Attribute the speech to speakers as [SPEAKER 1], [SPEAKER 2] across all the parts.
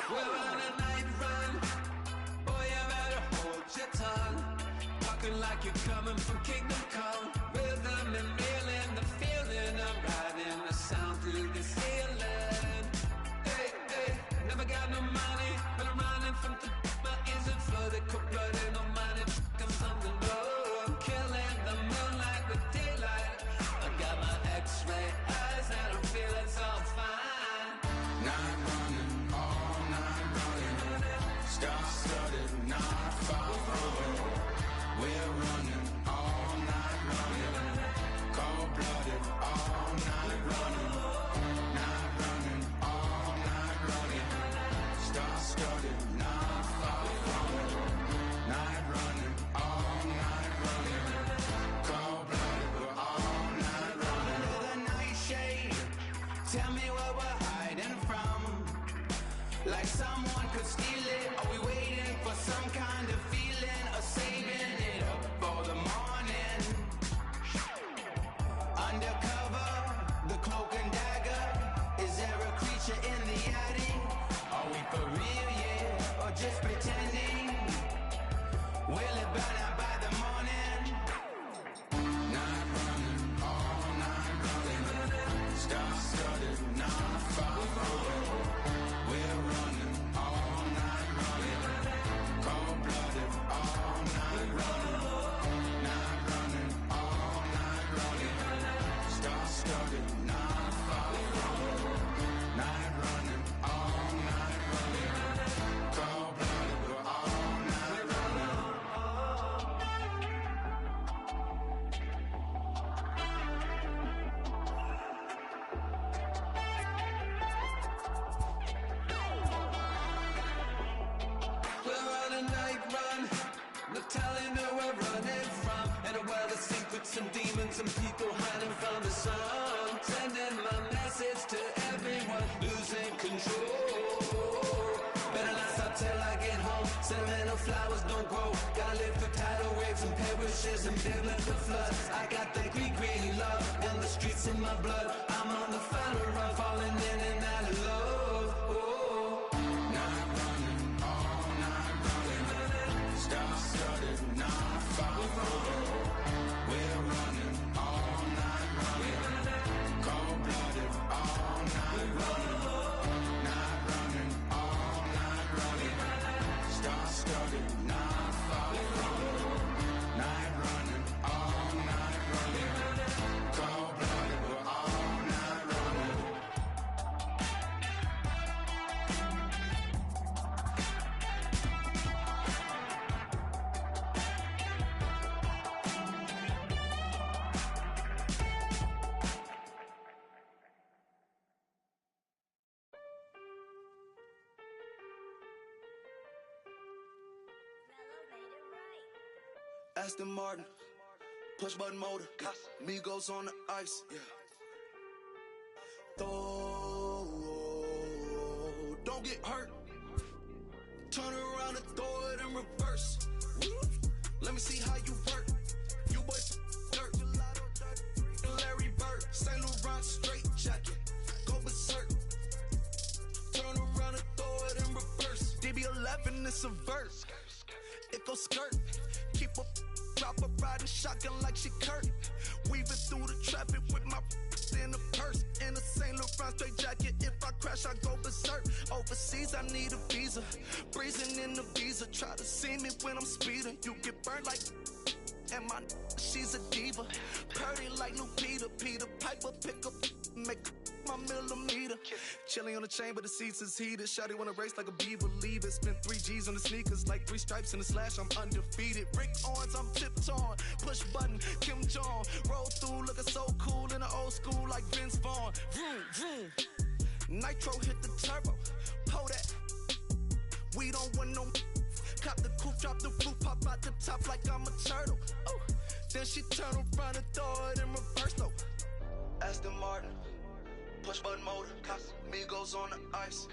[SPEAKER 1] We're on a night run. Boy, you better hold your tongue. Talking like you're coming from Kingdom Come. Rhythm and reeling, the feeling of riding the sound through the ceiling. Hey, hey, never got no money, but I'm running from the my ears and flooded, cold blooded, no money, I'm something low. I'm killing the moonlight with daylight. I got my X-ray eyes and I'm feeling so fine.
[SPEAKER 2] Night running, all night running. Star-studded, not far away. We're running, all night running. Cold-blooded, all night running. Night running, all night running. Star-studded, not far away. Night running, all night running. Cold-blooded, we're all night running.
[SPEAKER 3] Under the nightshade, tell me what we're hiding from. Like someone could steal it. Are we waiting for some kind of feeling, or saving it up for the morning? Undercover, the cloak and dagger. Is there a creature in the attic? Are we for real, yeah, or just pretending? Will it burn out by the morning?
[SPEAKER 2] Night running, all night running. Star-studded, not far away. We're running, all night running. Cold-blooded, all night running. Night running, all night running. Star-studded, not far away. Night running, all night running. Cold-blooded, we're all night running.
[SPEAKER 1] We're on a night run. No telling where we're running from. In a world of secrets and demons and people hiding from the sun. Sending my message to everyone losing control. Better not stop till I get home. Sentimental flowers don't grow. Gotta live through tidal waves and perishes and biblical floods. I got that green love and the streets in my blood. I'm on the final run, falling in and out of love. Oh.
[SPEAKER 2] Night running, all night running. Star-studded, not far away. We're running, all night running. Cold-blooded, all night running. Night running, all night running. Star-studded, not far away. Night running, all night running. Cold-blooded, we're all night running.
[SPEAKER 4] Aston Martin, push button motor, Migos on the ice. Yeah. Don't get hurt. Turn around and throw it in reverse. Let me see how you work. You boys dirt. Larry Bird, St. Laurent straight jacket. Go berserk. Turn around and throw it in reverse. DB11 is a verse. It goes skirt. Keep a drop a riding shotgun like she Kurt. Weaving through the traffic with my in a purse. In a St. Laurent straight jacket. If I crash, I go berserk. Overseas, I need a visa. Breezing in the visa. Try to see me when I'm speeding. You get burned like. And my she's a diva. Purdy like New Peter. Peter Piper pick up. Make my millimeter. Chilling on the chain, but the seats is heated. Shawty wanna race like a beaver. Leave it. Spent 3 G's on the sneakers. Like 3 stripes in the slash. I'm undefeated. Brick ons, I'm tiptoeing. Push button, Kim Jong. Roll through, looking so cool in the old school like Vince Vaughn. Vroom, vroom. Nitro hit the turbo. Pull that. We don't want no. Cop the coupe, drop the roof, pop out the top like I'm a turtle. Oh. Then she turn around and throw it in reverse though. Aston Martin, push button motor, Migos on the ice.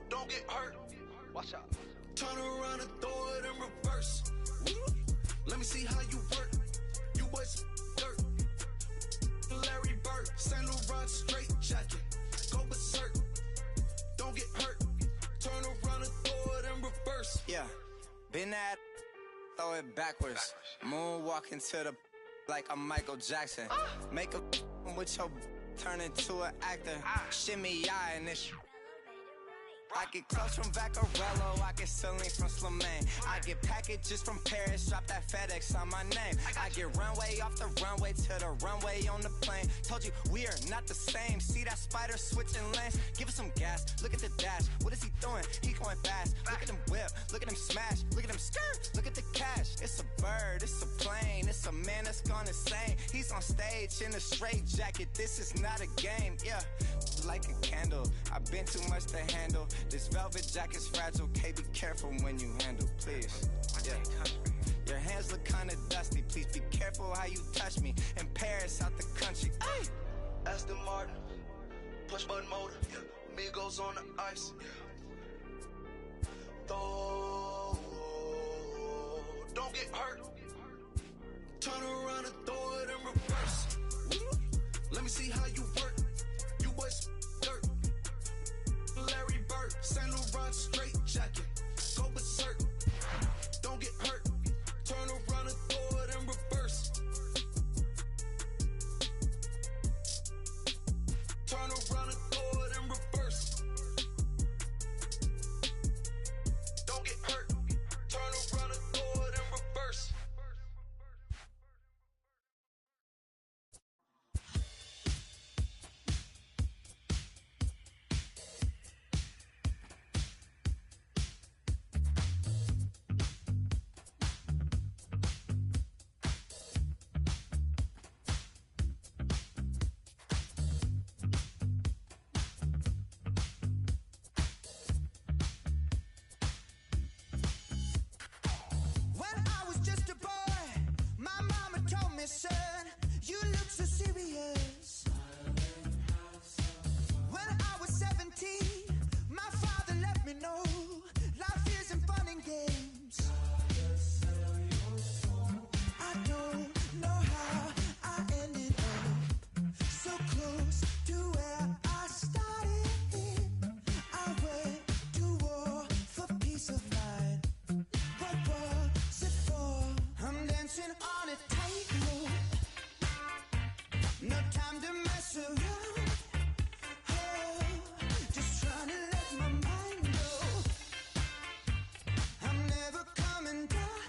[SPEAKER 4] Don't get hurt. Watch out. Turn around and throw it in reverse. Let me see how you work. You boys dirt. Larry Bird, Bird, Saint Laurent straight jacket. Go berserk, don't get hurt. Turn around and throw it in reverse.
[SPEAKER 3] Yeah, been at, throw it backwards. Moonwalk into the like I'm Michael Jackson. Make a with your turn into an actor. Shimmy eye and this. I get clothes from Vaccarello, I get Celine from Slimane. I get packages from Paris, drop that FedEx on my name. I get runway off the runway to the runway on the plane. Told you we are not the same. See that spider switching lanes? Give us some gas, look at the dash. What is he doing? He going fast. Look at him whip, look at him smash, look at him skirt, look at the cash. It's a bird, it's a plane, it's a man that's gone insane. He's on stage in a straight jacket, this is not a game, yeah. Like a candle, I've been too much to handle. This velvet jacket's fragile, okay, be careful when you handle, please. Yeah. Your hands look kinda dusty, please be careful how you touch me. In Paris, out the country, ay!
[SPEAKER 4] Aston Martin, push button motor, Migos on the ice, don't get hurt. Turn around and throw it in reverse. Let me see how you work. You boys dirt. Larry Bird, Saint Laurent straight jacket. Go berserk, don't get hurt. Turn around and throw it in reverse. Turn around and throw it in reverse. Don't get hurt. Turn around and throw it in reverse.
[SPEAKER 3] When I was just a boy, my mama told me, son, you look so serious. When I was 17, my father let me know life isn't fun and games. I don't know how I ended up so close to where I started. I went to war for peace of mind. What was it for? I'm dancing on a tightrope. No time to mess around. Oh, just trying to let my mind go. I'm never coming down.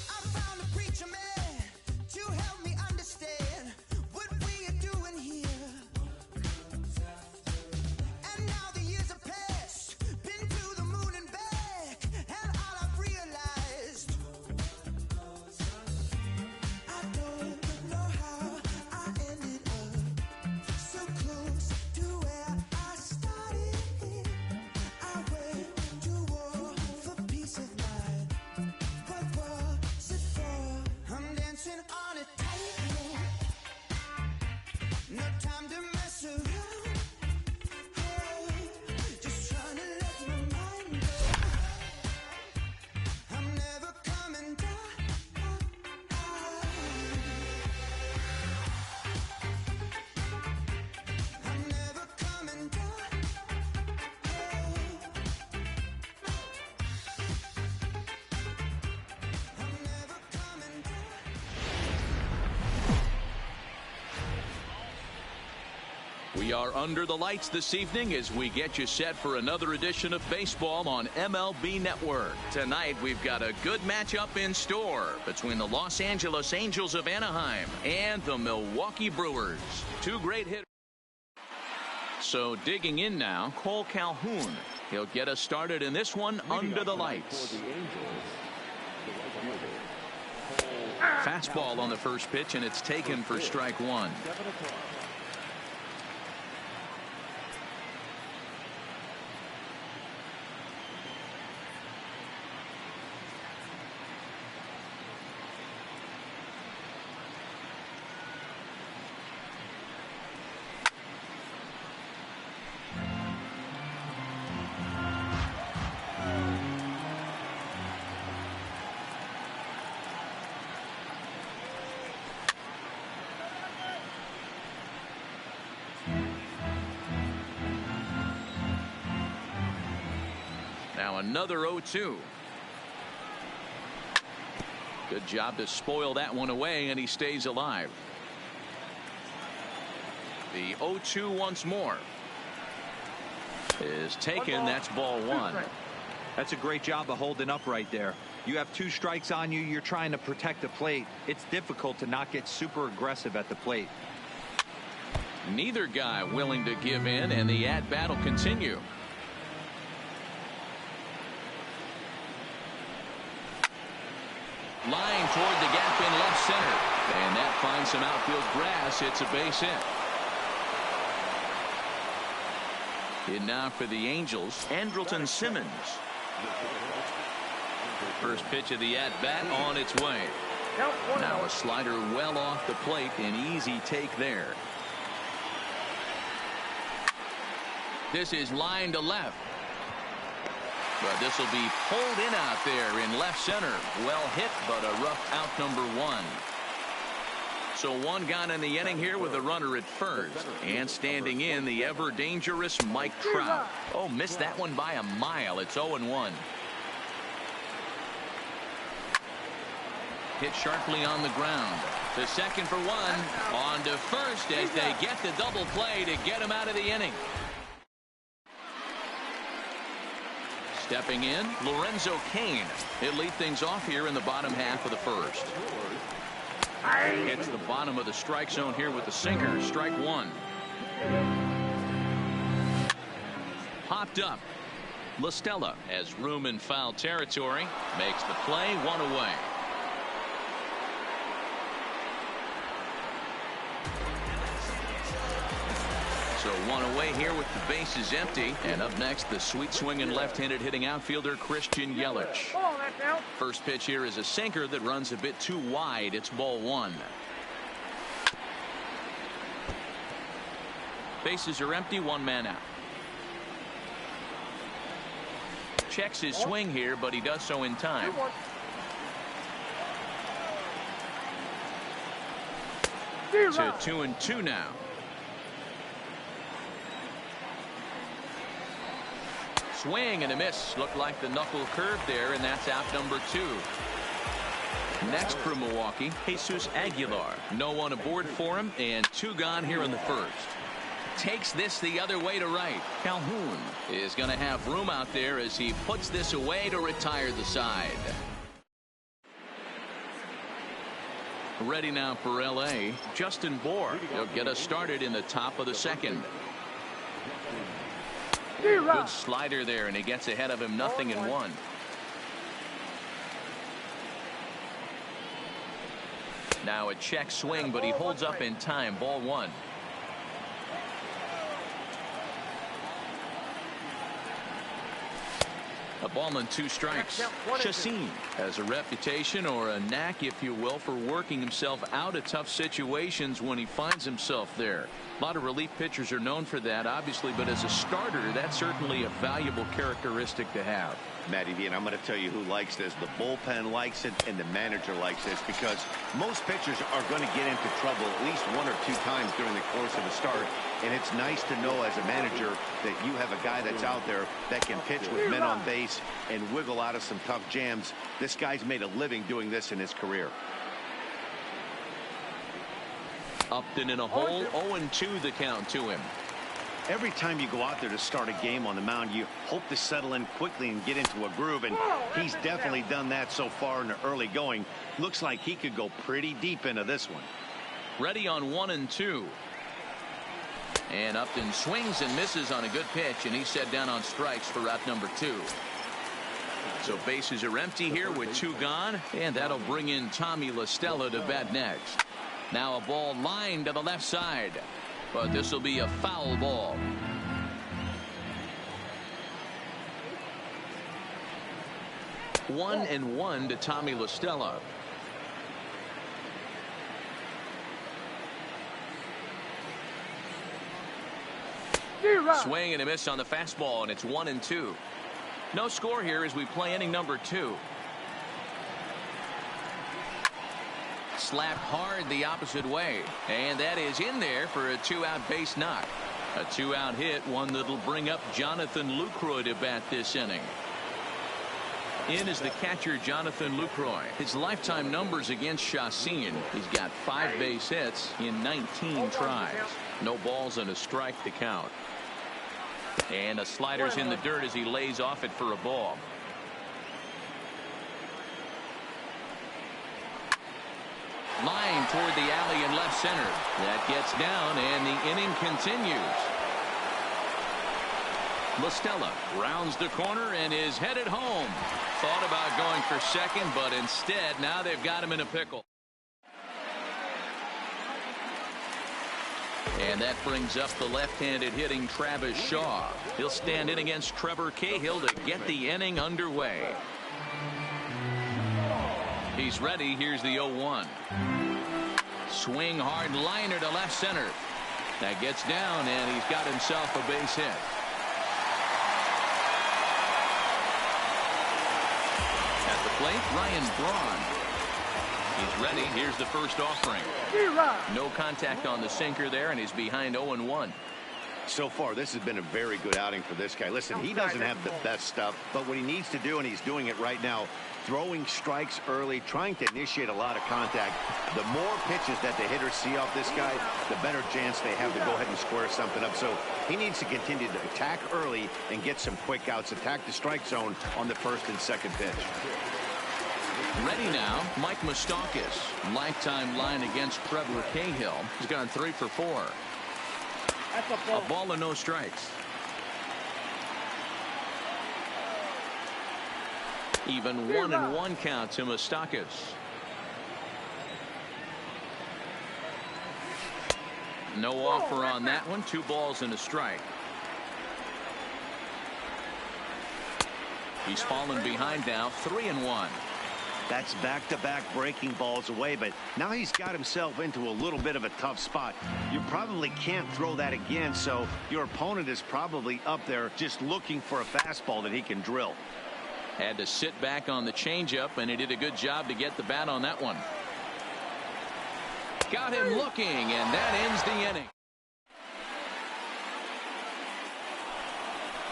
[SPEAKER 3] I found a preacher man to help me understand what we are doing here. And now the years have passed, been to the moon and back, and all I've realized, I don't know how I ended up so close to where I started. I went to war for peace of mind. What was it for? I'm dancing on a tightrope. No time to mess around. Oh, just trying to let my mind go. I'm never coming down. I'm never coming down. I'm never coming down.
[SPEAKER 5] We are under the lights this evening as we get you set for another edition of baseball on MLB Network. Tonight, we've got a good matchup in store between the Los Angeles Angels of Anaheim and the Milwaukee Brewers. Two great hitters. So digging in now, Cole Calhoun. He'll get us started in this one under the lights. Fastball on the first pitch, and it's taken for strike one. Another 0-2. Good job to spoil that one away, and he stays alive. The 0-2 once more is taken. That's ball one.
[SPEAKER 6] That's a great job of holding up right there. You have 2 strikes on you. You're trying to protect the plate. It's difficult to not get super aggressive at the plate.
[SPEAKER 5] Neither guy willing to give in, and the at-bat will continue. Line toward the gap in left center, and that finds some outfield grass. It's a base hit. In now for the Angels, abusador0707's. First pitch of the at-bat on its way. Now a slider well off the plate, an easy take there. This is line to left. But this will be pulled in out there in left center. Well hit, but a rough out number 1. So one gone in the inning here with a runner at first. And standing in, the ever dangerous Mike Trout. Oh, missed that one by a mile. It's 0-1. Hit sharply on the ground. The second for 1. On to first as they get the double play to get him out of the inning. Stepping in, Lorenzo Cain. He'll lead things off here in the bottom half of the first. Hits the bottom of the strike zone here with the sinker. Strike 1. Popped up. La Stella has room in foul territory. Makes the play, 1 away. So 1 away here with the bases empty. And up next, the sweet swinging left-handed hitting outfielder Christian Yelich. First pitch here is a sinker that runs a bit too wide. It's ball 1. Bases are empty, 1 man out. Checks his swing here, but he does so in time. To 2-2 now. Swing and a miss. Looked like the knuckle curve there, and that's out number 2. Next for Milwaukee, Jesus Aguilar. No one aboard for him, and 2 gone here in the first. Takes this the other way to right. Calhoun is going to have room out there as he puts this away to retire the side. Ready now for L.A., Justin Bour. He'll get us started in the top of the second. Good slider there, and he gets ahead of him, 0-1. Now a check swing, but he holds up in time. Ball 1. A ball and 2 strikes. Chacin has a reputation, or a knack, if you will, for working himself out of tough situations when he finds himself there. A lot of relief pitchers are known for that, obviously, but as a starter, that's certainly a valuable characteristic to have.
[SPEAKER 7] Matty V, and I'm going to tell you who likes this. The bullpen likes it, and the manager likes this, because most pitchers are going to get into trouble at least 1 or 2 times during the course of a start, and it's nice to know as a manager that you have a guy that's out there that can pitch with men on base and wiggle out of some tough jams. This guy's made a living doing this in his career.
[SPEAKER 5] Upton in a hole, 0-2 the count to him.
[SPEAKER 7] Every time you go out there to start a game on the mound, you hope to settle in quickly and get into a groove, and he's definitely done that so far in the early going. Looks like he could go pretty deep into this one.
[SPEAKER 5] Ready on 1-2. And Upton swings and misses on a good pitch, and he's set down on strikes for out number 2. So bases are empty here with 2 gone, and that'll bring in Tommy La Stella to bat next. Now a ball lined to the left side, but this will be a foul ball. One and 1 to Tommy La Stella. Swing and a miss on the fastball, and it's 1-2. No score here as we play inning number 2. Slapped hard the opposite way, and that is in there for a 2-out base knock. A 2-out hit, one that'll bring up Jonathan Lucroy to bat this inning. In is the catcher, Jonathan Lucroy. His lifetime numbers against Chassin. He's got 5 base hits in 19 tries. No balls and a strike to count. And a slider's in the dirt as he lays off it for a ball. Line toward the alley in left center. That gets down, and the inning continues. Listella rounds the corner and is headed home. Thought about going for second, but instead now they've got him in a pickle. And that brings up the left-handed hitting Travis Shaw. He'll stand in against Trevor Cahill to get the inning underway. He's ready. Here's the 0-1. Swing hard liner to left center. That gets down, and he's got himself a base hit. At the plate, Ryan Braun. He's ready. Here's the first offering. No contact on the sinker there, and he's behind 0-1.
[SPEAKER 7] So far, this has been a very good outing for this guy. Listen, he doesn't have the best stuff, but what he needs to do, and he's doing it right now, throwing strikes early, trying to initiate a lot of contact. The more pitches that the hitters see off this guy, the better chance they have to go ahead and square something up. So he needs to continue to attack early and get some quick outs, attack the strike zone on the first and second pitch.
[SPEAKER 5] Ready now, Mike Moustakas. Lifetime line against Trevor Cahill. He's gone 3 for 4. A ball and no strikes. Even 1-1 count to Moustakas. No offer on that one. 2 balls and a strike. He's fallen behind now. 3-1.
[SPEAKER 7] That's back-to-back breaking balls away, but now he's got himself into a little bit of a tough spot. You probably can't throw that again, so your opponent is probably up there just looking for a fastball that he can drill.
[SPEAKER 5] Had to sit back on the changeup, and he did a good job to get the bat on that one. Got him looking, and that ends the inning.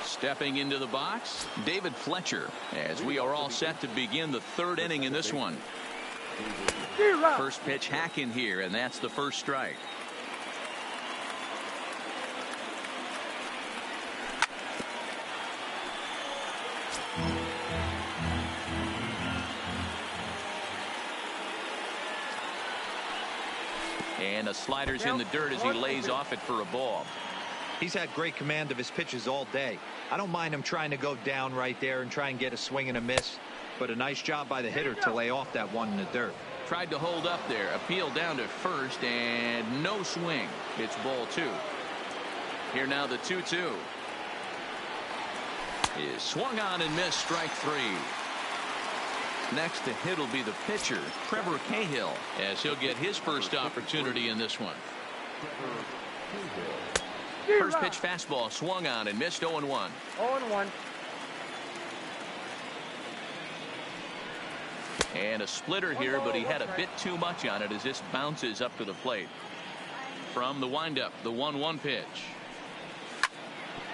[SPEAKER 5] Stepping into the box, David Fletcher, as we are all set to begin the 3rd inning in this one. First pitch hack in here, and that's the first strike. And a slider's in the dirt as he lays off it for a ball.
[SPEAKER 6] He's had great command of his pitches all day. I don't mind him trying to go down right there and try and get a swing and a miss, but a nice job by the hitter to lay off that one in the dirt.
[SPEAKER 5] Tried to hold up there, appeal down to first, and no swing. It's ball 2. Here now the 2-2 is swung on and missed, strike 3. Next to hit will be the pitcher, Trevor Cahill, as he'll get his first opportunity in this one. First pitch fastball swung on and missed. 0-1.
[SPEAKER 8] 0-1.
[SPEAKER 5] And a splitter here, but he had a bit too much on it as this bounces up to the plate. From the windup, the 1-1 pitch.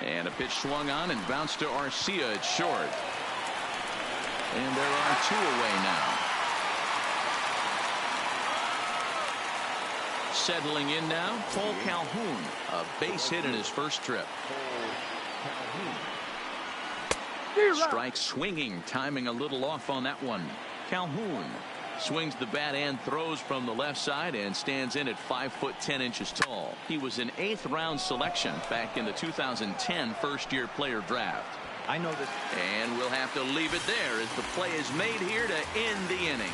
[SPEAKER 5] And a pitch swung on and bounced to Arcia. It's short. And there are 2 away now. Settling in now, Cole Calhoun, a base hit in his first trip. Strike swinging, timing a little off on that one. Calhoun swings the bat and throws from the left side and stands in at 5'10" tall. He was an 8th round selection back in the 2010 first-year player draft.
[SPEAKER 6] I know this.
[SPEAKER 5] And we'll have to leave it there as the play is made here to end the inning.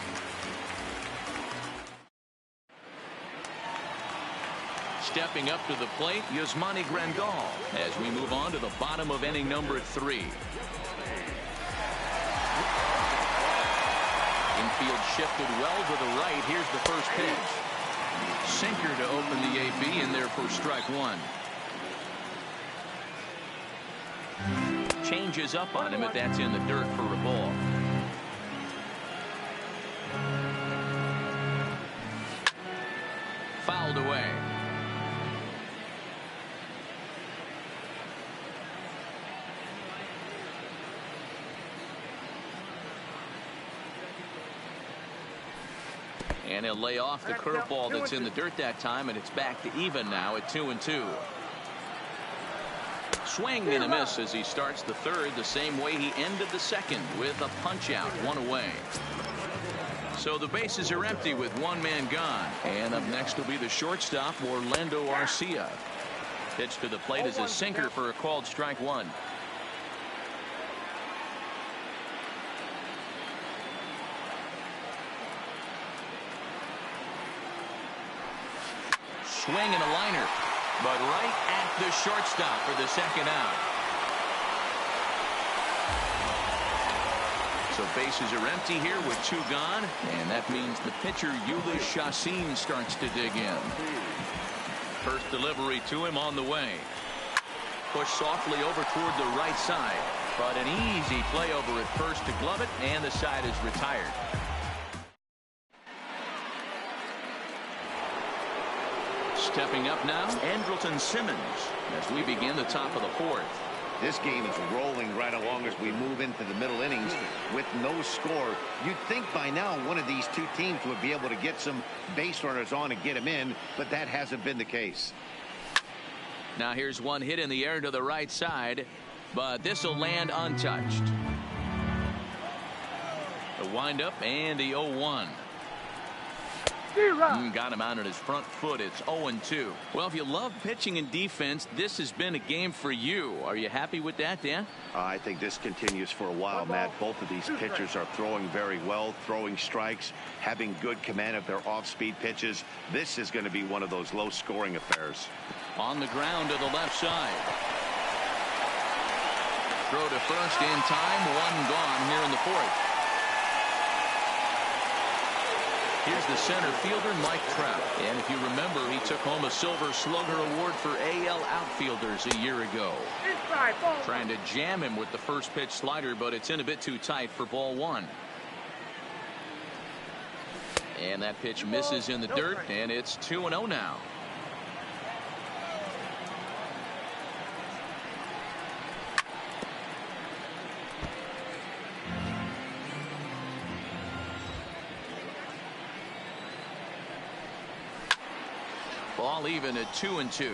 [SPEAKER 5] Stepping up to the plate, Yasmani Grandal, as we move on to the bottom of inning number 3. Infield shifted well to the right. Here's the first pitch. Sinker to open the AB in there for strike 1. Changes up on him, but that's in the dirt for a ball. Fouled away. And he'll lay off the curveball that's in the dirt that time, and it's back to even now at 2-2. Swing and a miss as he starts the third the same way he ended the second, with a punch out, one away. So the bases are empty with one man gone. And up next will be the shortstop, Orlando Arcia. Pitch to the plate is a sinker for a called strike one. Swing and a liner, but right at the shortstop for the second out. So bases are empty here with two gone, and that means the pitcher Ulyss Chacin starts to dig in. First delivery to him on the way. Push softly over toward the right side, but an easy play over at first to glove it, and the side is retired. Stepping up now, Andrelton Simmons, as we begin the top of the fourth.
[SPEAKER 7] This game is rolling right along as we move into the middle innings with no score. You'd think by now one of these two teams would be able to get some base runners on and get them in, but that hasn't been the case.
[SPEAKER 5] Now here's one hit in the air to the right side, but this will land untouched. The windup and the 0-1. Got him out on his front foot. It's 0-2. Well, if you love pitching and defense, this has been a game for you. Are you happy with that, Dan?
[SPEAKER 7] I think this continues for a while, Matt. Both of these pitchers are throwing very well, throwing strikes, having good command of their off-speed pitches. This is going to be one of those low-scoring affairs.
[SPEAKER 5] On the ground to the left side. Throw to first in time. One gone here in the fourth. Here's the center fielder, Mike Trout. And if you remember, he took home a Silver Slugger Award for AL outfielders a year ago. Trying to jam him with the first pitch slider, but it's in a bit too tight for ball one. And that pitch misses in the dirt, and it's 2-0 now. Ball even at 2-2.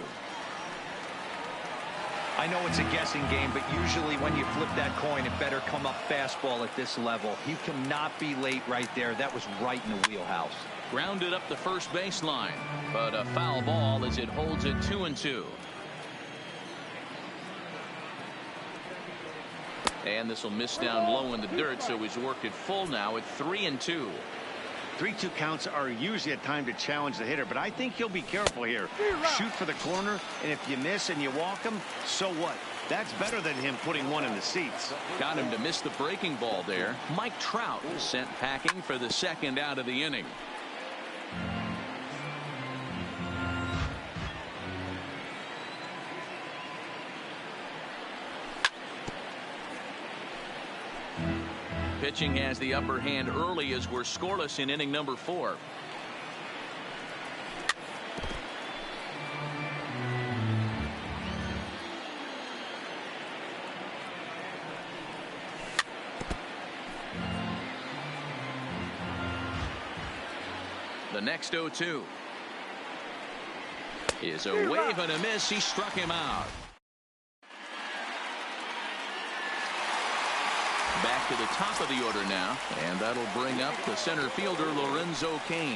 [SPEAKER 6] I know it's a guessing game, but usually when you flip that coin, it better come up fastball at this level. He cannot be late right there. That was right in the wheelhouse.
[SPEAKER 5] Grounded up the first baseline, but a foul ball as it holds at 2-2. And this will miss down low in the dirt, so he's worked it full now at 3-2.
[SPEAKER 7] 3-2 counts are usually a time to challenge the hitter, but I think he'll be careful here. Shoot for the corner, and if you miss and you walk him, so what? That's better than him putting one in the seats.
[SPEAKER 5] Got him to miss the breaking ball there. Mike Trout was sent packing for the second out of the inning. Pitching has the upper hand early as we're scoreless in inning number 4. The next 0-2 is a wave and a miss. He struck him out. Back to the top of the order now, and that'll bring up the center fielder Lorenzo Cain.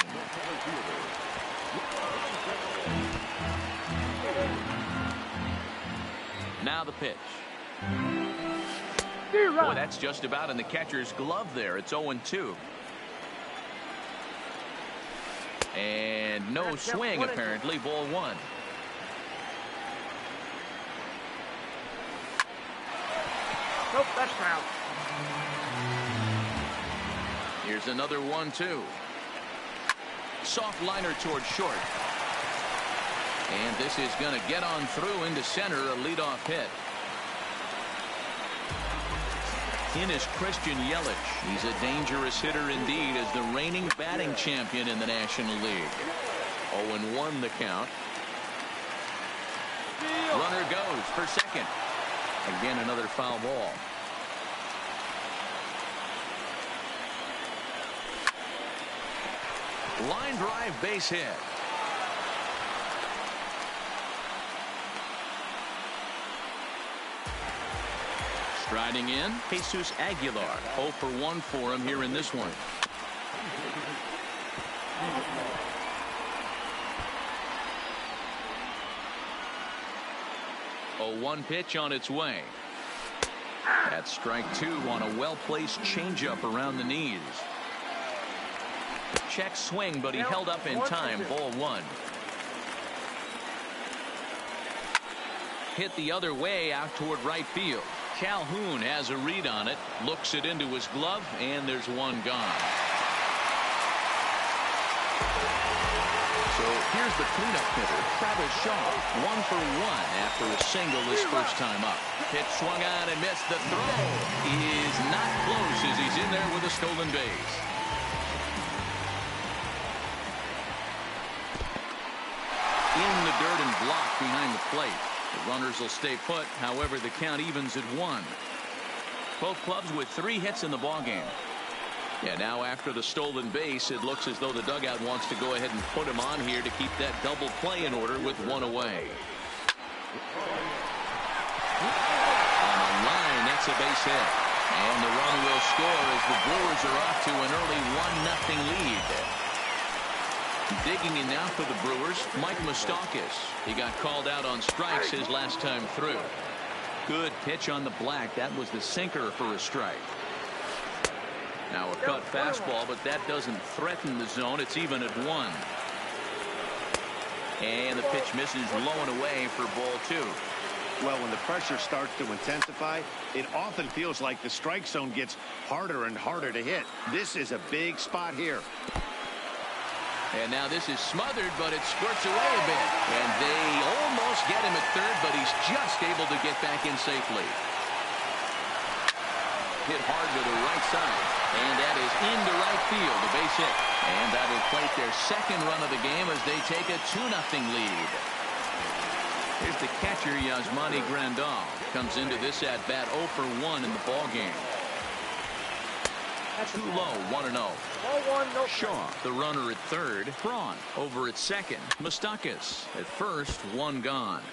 [SPEAKER 5] Now the pitch. Boy, that's just about in the catcher's glove there. It's 0-2. And no swing apparently. Ball one.
[SPEAKER 8] Nope, that's foul.
[SPEAKER 5] Here's another 1-2. Soft liner toward short. And this is going to get on through into center, a leadoff hit. In is Christian Yelich. He's a dangerous hitter indeed as the reigning batting champion in the National League. 0-1 the count. Runner goes for second. Again, another foul ball. Line drive base hit. Striding in, Jesus Aguilar. 0 for 1 for him here in this one. A 1 pitch on its way. That's strike 2 on a well-placed changeup around the knees. Check swing, but he held up in time. Ball 1. Hit the other way out toward right field. Calhoun has a read on it, looks it into his glove, and there's one gone. So here's the cleanup hitter, Travis Shaw, 1 for 1 after a single his first time up. Pitch swung on and missed. The throw is not close as he's in there with a stolen base. In the dirt and blocked behind the plate. The runners will stay put. However, the count evens at 1. Both clubs with 3 hits in the ballgame. Yeah, now after the stolen base, it looks as though the dugout wants to go ahead and put him on here to keep that double play in order with 1 away. On the line, that's a base hit. And the run will score as the Brewers are off to an early 1-0 lead. Digging in now for the Brewers, Mike Moustakas. He got called out on strikes his last time through. Good pitch on the black. That was the sinker for a strike. Now a cut fastball, but that doesn't threaten the zone. It's even at 1. And the pitch misses low and away for ball 2.
[SPEAKER 7] Well, when the pressure starts to intensify, it often feels like the strike zone gets harder and harder to hit. This is a big spot here.
[SPEAKER 5] And now this is smothered, but it squirts away a bit. And they almost get him at third, but he's just able to get back in safely. Hit hard to the right side. And that is into right field, a base hit. And that'll plate their second run of the game as they take a 2-0 lead. Here's the catcher, Yasmani Grandal. Comes into this at-bat 0 for 1 in the ballgame. Too low, 1-0. Shaw, the runner at third. Braun over at second. Moustakas at first, 1 gone.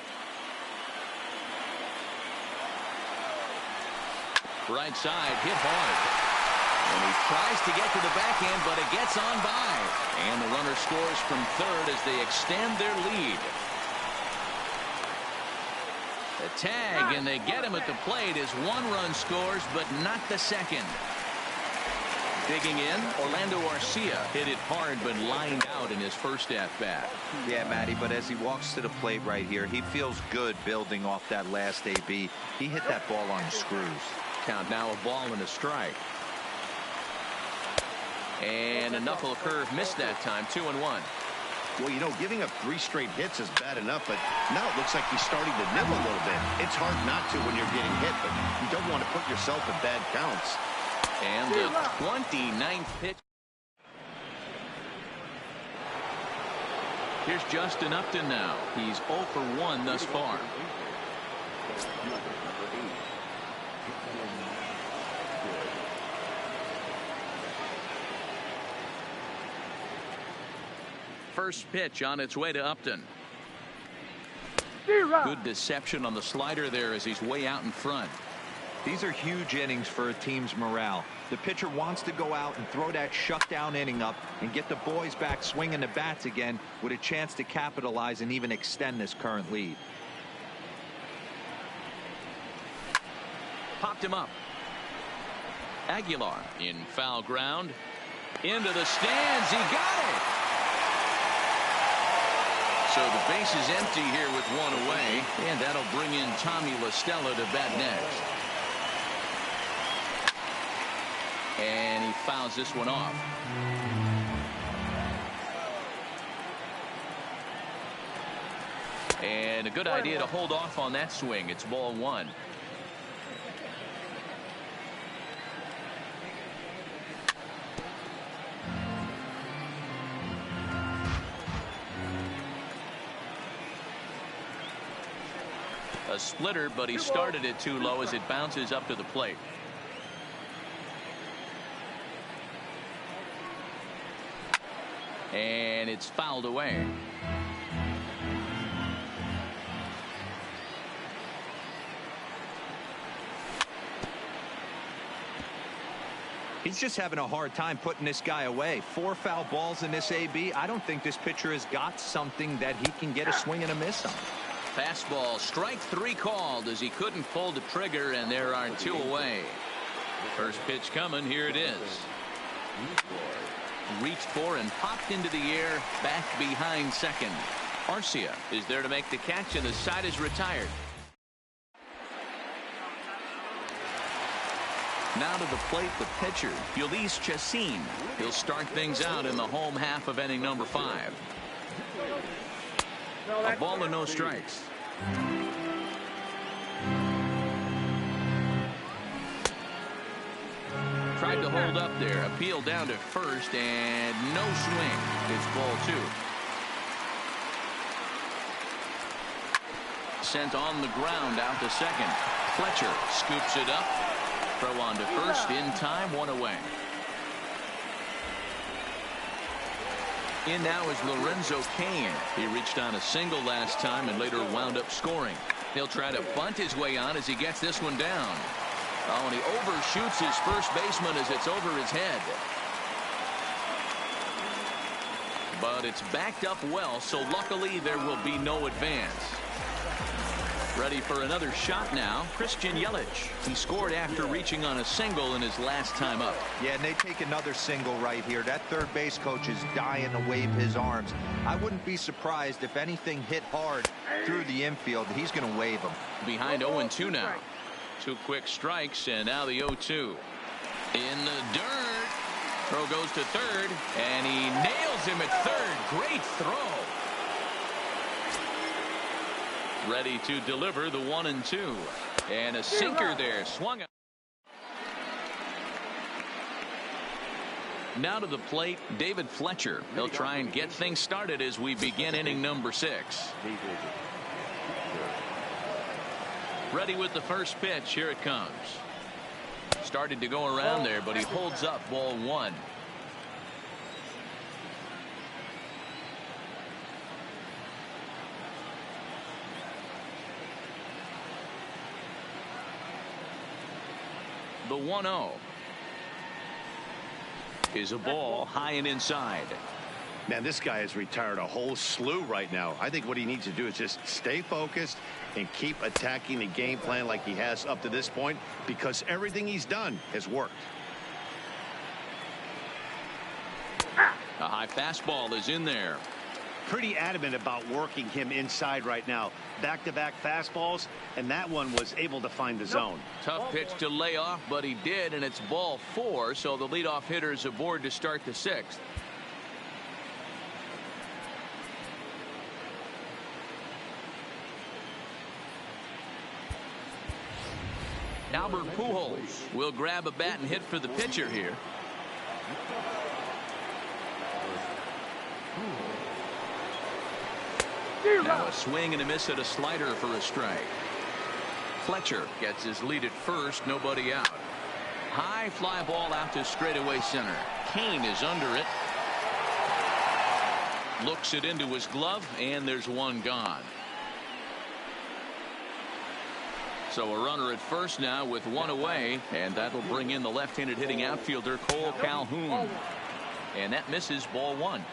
[SPEAKER 5] Right side, hit hard. And he tries to get to the backhand, but it gets on by. And the runner scores from third as they extend their lead. The tag, and they get him at the plate as 1 run scores, but not the second. Digging in, Orlando Arcia hit it hard but lined out in his first at-bat.
[SPEAKER 6] Yeah, Matty, but as he walks to the plate right here, he feels good building off that last AB. He hit that ball on screws.
[SPEAKER 5] Count now, a ball and a strike. And a knuckle curve missed that time, 2-1.
[SPEAKER 7] Well, you know, giving up 3 straight hits is bad enough, but now it looks like he's starting to nibble a little bit. It's hard not to when you're getting hit, but you don't want to put yourself in bad counts.
[SPEAKER 5] And the 29th pitch. Here's Justin Upton now. He's 0 for 1 thus far. First pitch on its way to Upton. Good deception on the slider there as he's way out in front.
[SPEAKER 6] These are huge innings for a team's morale. The pitcher wants to go out and throw that shutdown inning up and get the boys back swinging the bats again with a chance to capitalize and even extend this current lead.
[SPEAKER 5] Popped him up. Aguilar in foul ground. Into the stands. He got it. So the base is empty here with 1 away. And that'll bring in Tommy La Stella to bat next. And he fouls this one off. And a good idea to hold off on that swing. It's ball 1. A splitter, but he started it too low as it bounces up to the plate. And it's fouled away.
[SPEAKER 6] He's just having a hard time putting this guy away. 4 foul balls in this AB. I don't think this pitcher has got something that he can get a swing and a miss on.
[SPEAKER 5] Fastball, strike 3 called as he couldn't pull the trigger, and there are 2 away. First pitch coming. Here it is. Reached for and popped into the air, back behind second. Arcia is there to make the catch, and the side is retired. Now to the plate, the pitcher, Ulysses Chassin. He'll start things out in the home half of inning number 5. A ball and no strikes. Tried to hold up there. Appeal down to first, and no swing. It's ball 2. Sent on the ground out to second. Fletcher scoops it up. Throw on to first in time, 1 away. In now is Lorenzo Cain. He reached on a single last time and later wound up scoring. He'll try to bunt his way on as he gets this one down. Oh, and he overshoots his first baseman as it's over his head. But it's backed up well, so luckily there will be no advance. Ready for another shot now, Christian Yelich. He scored after reaching on a single in his last time up.
[SPEAKER 6] Yeah, and they take another single right here. That third base coach is dying to wave his arms. I wouldn't be surprised if anything hit hard through the infield. He's going to wave them.
[SPEAKER 5] Behind 0-2 now. 2 quick strikes, and now the 0-2. In the dirt. Throw goes to third, and he nails him at third. Great throw. Ready to deliver the 1-2. And a sinker there. Swung out. Now to the plate, David Fletcher. He'll try and get things started as we begin inning number 6. Ready with the first pitch. Here it comes. Started to go around there, but he holds up, ball 1. The 1-0 is a ball high and inside.
[SPEAKER 7] Man, this guy has retired a whole slew right now. I think what he needs to do is just stay focused and keep attacking the game plan like he has up to this point, because everything he's done has worked.
[SPEAKER 5] A high fastball is in there.
[SPEAKER 7] Pretty adamant about working him inside right now. Back-to-back fastballs, and that one was able to find the zone.
[SPEAKER 5] Tough pitch to lay off, but he did, and it's ball 4, so the leadoff hitter is aboard to start the 6th. Albert Pujols will grab a bat and hit for the pitcher here. Now a swing and a miss at a slider for a strike. Fletcher gets his lead at first, nobody out. High fly ball out to straightaway center. Cain is under it. Looks it into his glove, and there's one gone. So a runner at first now with 1 away, and that'll bring in the left-handed hitting outfielder Cole Calhoun. And that misses, ball 1.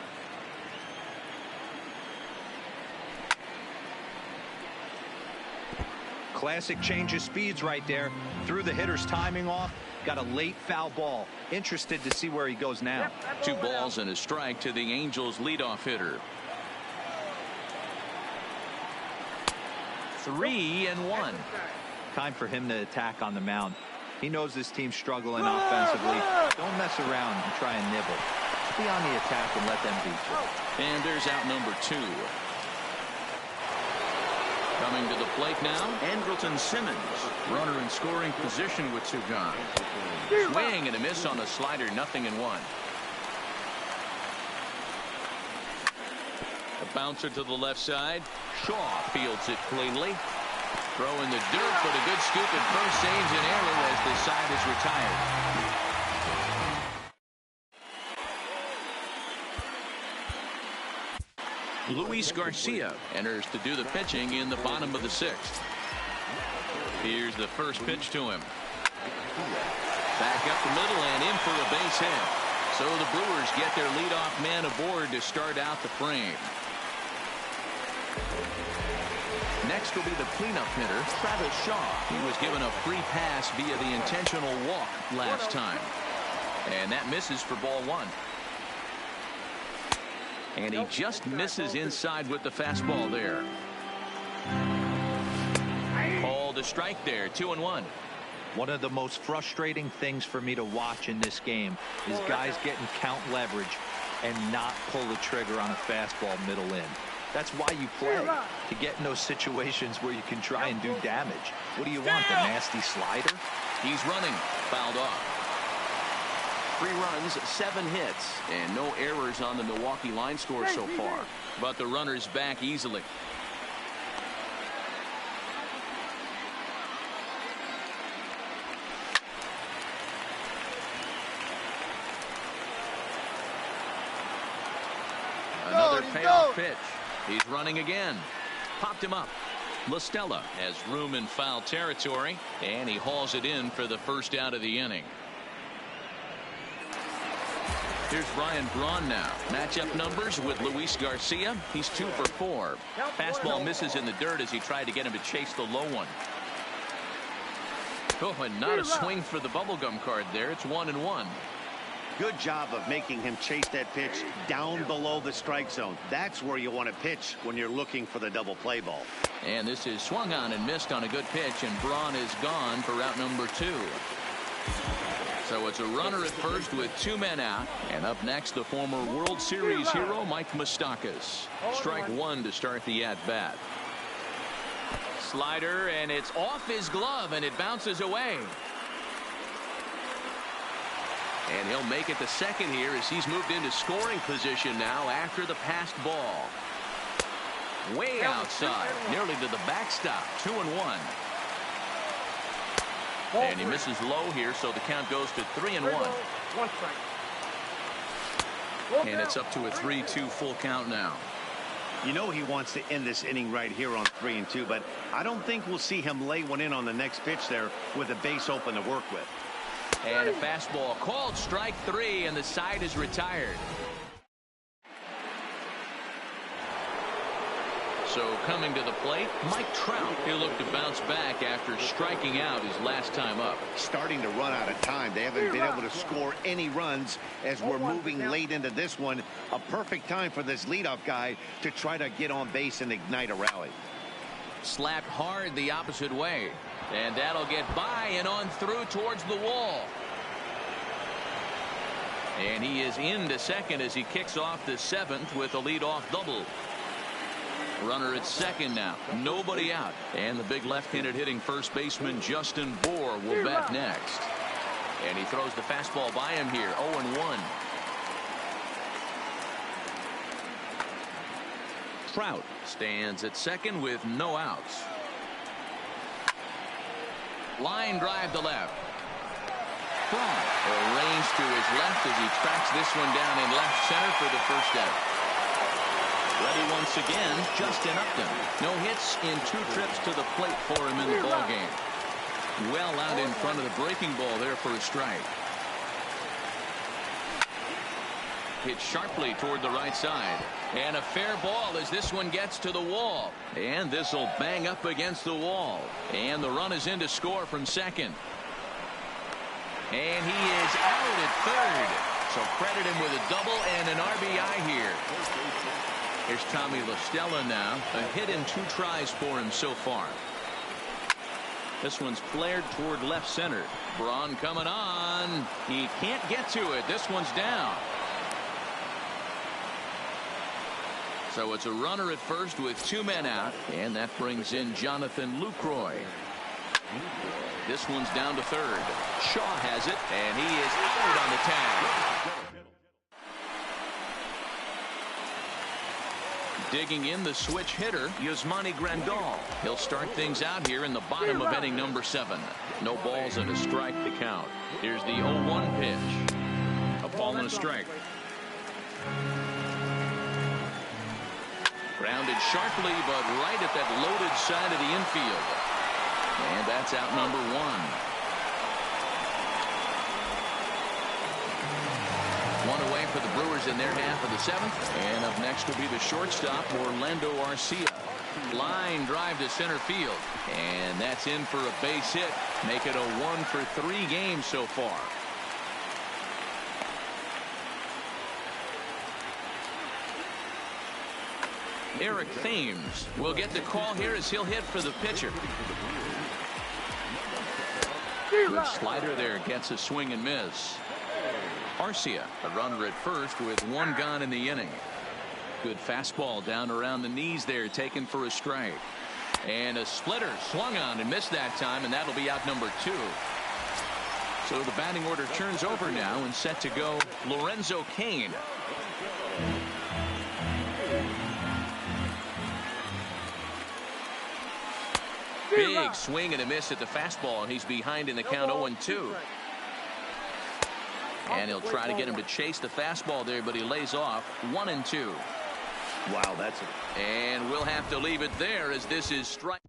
[SPEAKER 6] Classic change of speeds right there. Threw the hitter's timing off. Got a late foul ball. Interested to see where he goes now.
[SPEAKER 5] 2 balls and a strike to the Angels leadoff hitter. 3-1.
[SPEAKER 6] Time for him to attack on the mound. He knows this team's struggling offensively. Don't mess around and try and nibble. Be on the attack and let them beat you.
[SPEAKER 5] And there's out number 2. Coming to the plate now, Andrelton Simmons. Runner in scoring position with 2 gone. Swing and a miss on a slider, 0-1. A bouncer to the left side. Shaw fields it cleanly. Throw in the dirt, but a good scoop at first saves an error as the side is retired. Luis Garcia enters to do the pitching in the bottom of the 6th. Here's the first pitch to him. Back up the middle and in for a base hit. So the Brewers get their leadoff man aboard to start out the frame. Next will be the cleanup hitter, Travis Shaw. He was given a free pass via the intentional walk last time. And that misses for ball 1. And he just misses inside with the fastball there. Called a strike there, 2-1.
[SPEAKER 6] One of the most frustrating things for me to watch in this game is guys getting count leverage and not pull the trigger on a fastball middle in. That's why you play, to get in those situations where you can try and do damage. What do you want, the nasty slider?
[SPEAKER 5] He's running, fouled off. 3 runs, 7 hits, and no errors on the Milwaukee line score so far. But the runner's back easily. Another payoff pitch. He's running again. Popped him up. LaStella has room in foul territory, and he hauls it in for the first out of the inning. Here's Ryan Braun now. Matchup numbers with Luis Garcia. He's 2 for 4. Fastball misses in the dirt as he tried to get him to chase the low one. Oh, and not a swing for the bubblegum card there. It's 1-1.
[SPEAKER 7] Good job of making him chase that pitch down below the strike zone. That's where you want to pitch when you're looking for the double play ball.
[SPEAKER 5] And this is swung on and missed on a good pitch, and Braun is gone for out number 2. So it's a runner at first with 2 men out. And up next, the former World Series hero, Mike Moustakas. Strike 1 to start the at-bat. Slider, and it's off his glove, and it bounces away. And he'll make it to second here as he's moved into scoring position now after the passed ball. Way outside, nearly to the backstop. 2-1. And he misses low here, so the count goes to 3-1. And it's up to a 3-2 full count now.
[SPEAKER 7] You know he wants to end this inning right here on 3-2, but I don't think we'll see him lay one in on the next pitch there with a base open to work with.
[SPEAKER 5] And a fastball called strike 3, and the side is retired. So coming to the plate, Mike Trout. He'll look to bounce back after striking out his last time up.
[SPEAKER 7] Starting to run out of time. They haven't been able to score any runs as we're moving late into this one. A perfect time for this leadoff guy to try to get on base and ignite a rally.
[SPEAKER 5] Slapped hard the opposite way. And that'll get by and on through towards the wall. And he is into second as he kicks off the 7th with a leadoff double. Runner at second now. Nobody out. And the big left-handed hitting first baseman Justin Bour will bat next. And he throws the fastball by him here. 0-1. Trout stands at second with no outs. Line drive to left. Braun arranged to his left as he tracks this one down in left center for the first out. Ready once again, Justin Upton. No hits in 2 trips to the plate for him in the ballgame. Well out in front of the breaking ball there for a strike. Hit sharply toward the right side. And a fair ball as this one gets to the wall. And this will bang up against the wall. And the run is in to score from second. And he is out at third. So credit him with a double and an RBI here. Here's Tommy LaStella now. A hit in 2 tries for him so far. This one's flared toward left center. Braun coming on. He can't get to it. This one's down. So it's a runner at first with 2 men out. And that brings in Jonathan Lucroy. This one's down to third. Shaw has it, and he is out on the tag. Digging in the switch hitter, Yasmani Grandal. He'll start things out here in the bottom of inning number 7. No balls and a strike to count. Here's the 0-1 pitch. A ball and a strike. Grounded sharply, but right at that loaded side of the infield. And that's out number 1. One away for the Brewers in their half of the 7th. And up next will be the shortstop, Orlando Arcia. Line drive to center field. And that's in for a base hit. Make it a 1-for-3 game so far. Eric Thames will get the call here as he'll hit for the pitcher. Good slider there, gets a swing and miss. Arcia, a runner at first with 1 gone in the inning. Good fastball down around the knees there, taken for a strike. And a splitter swung on and missed that time, and that'll be out number 2. So the batting order turns over now, and set to go Lorenzo Cain. Big swing and a miss at the fastball, and he's behind in the count 0-2. And he'll try to get him to chase the fastball there, but he lays off 1-2.
[SPEAKER 7] Wow, that's it.
[SPEAKER 5] And we'll have to leave it there as this is strike.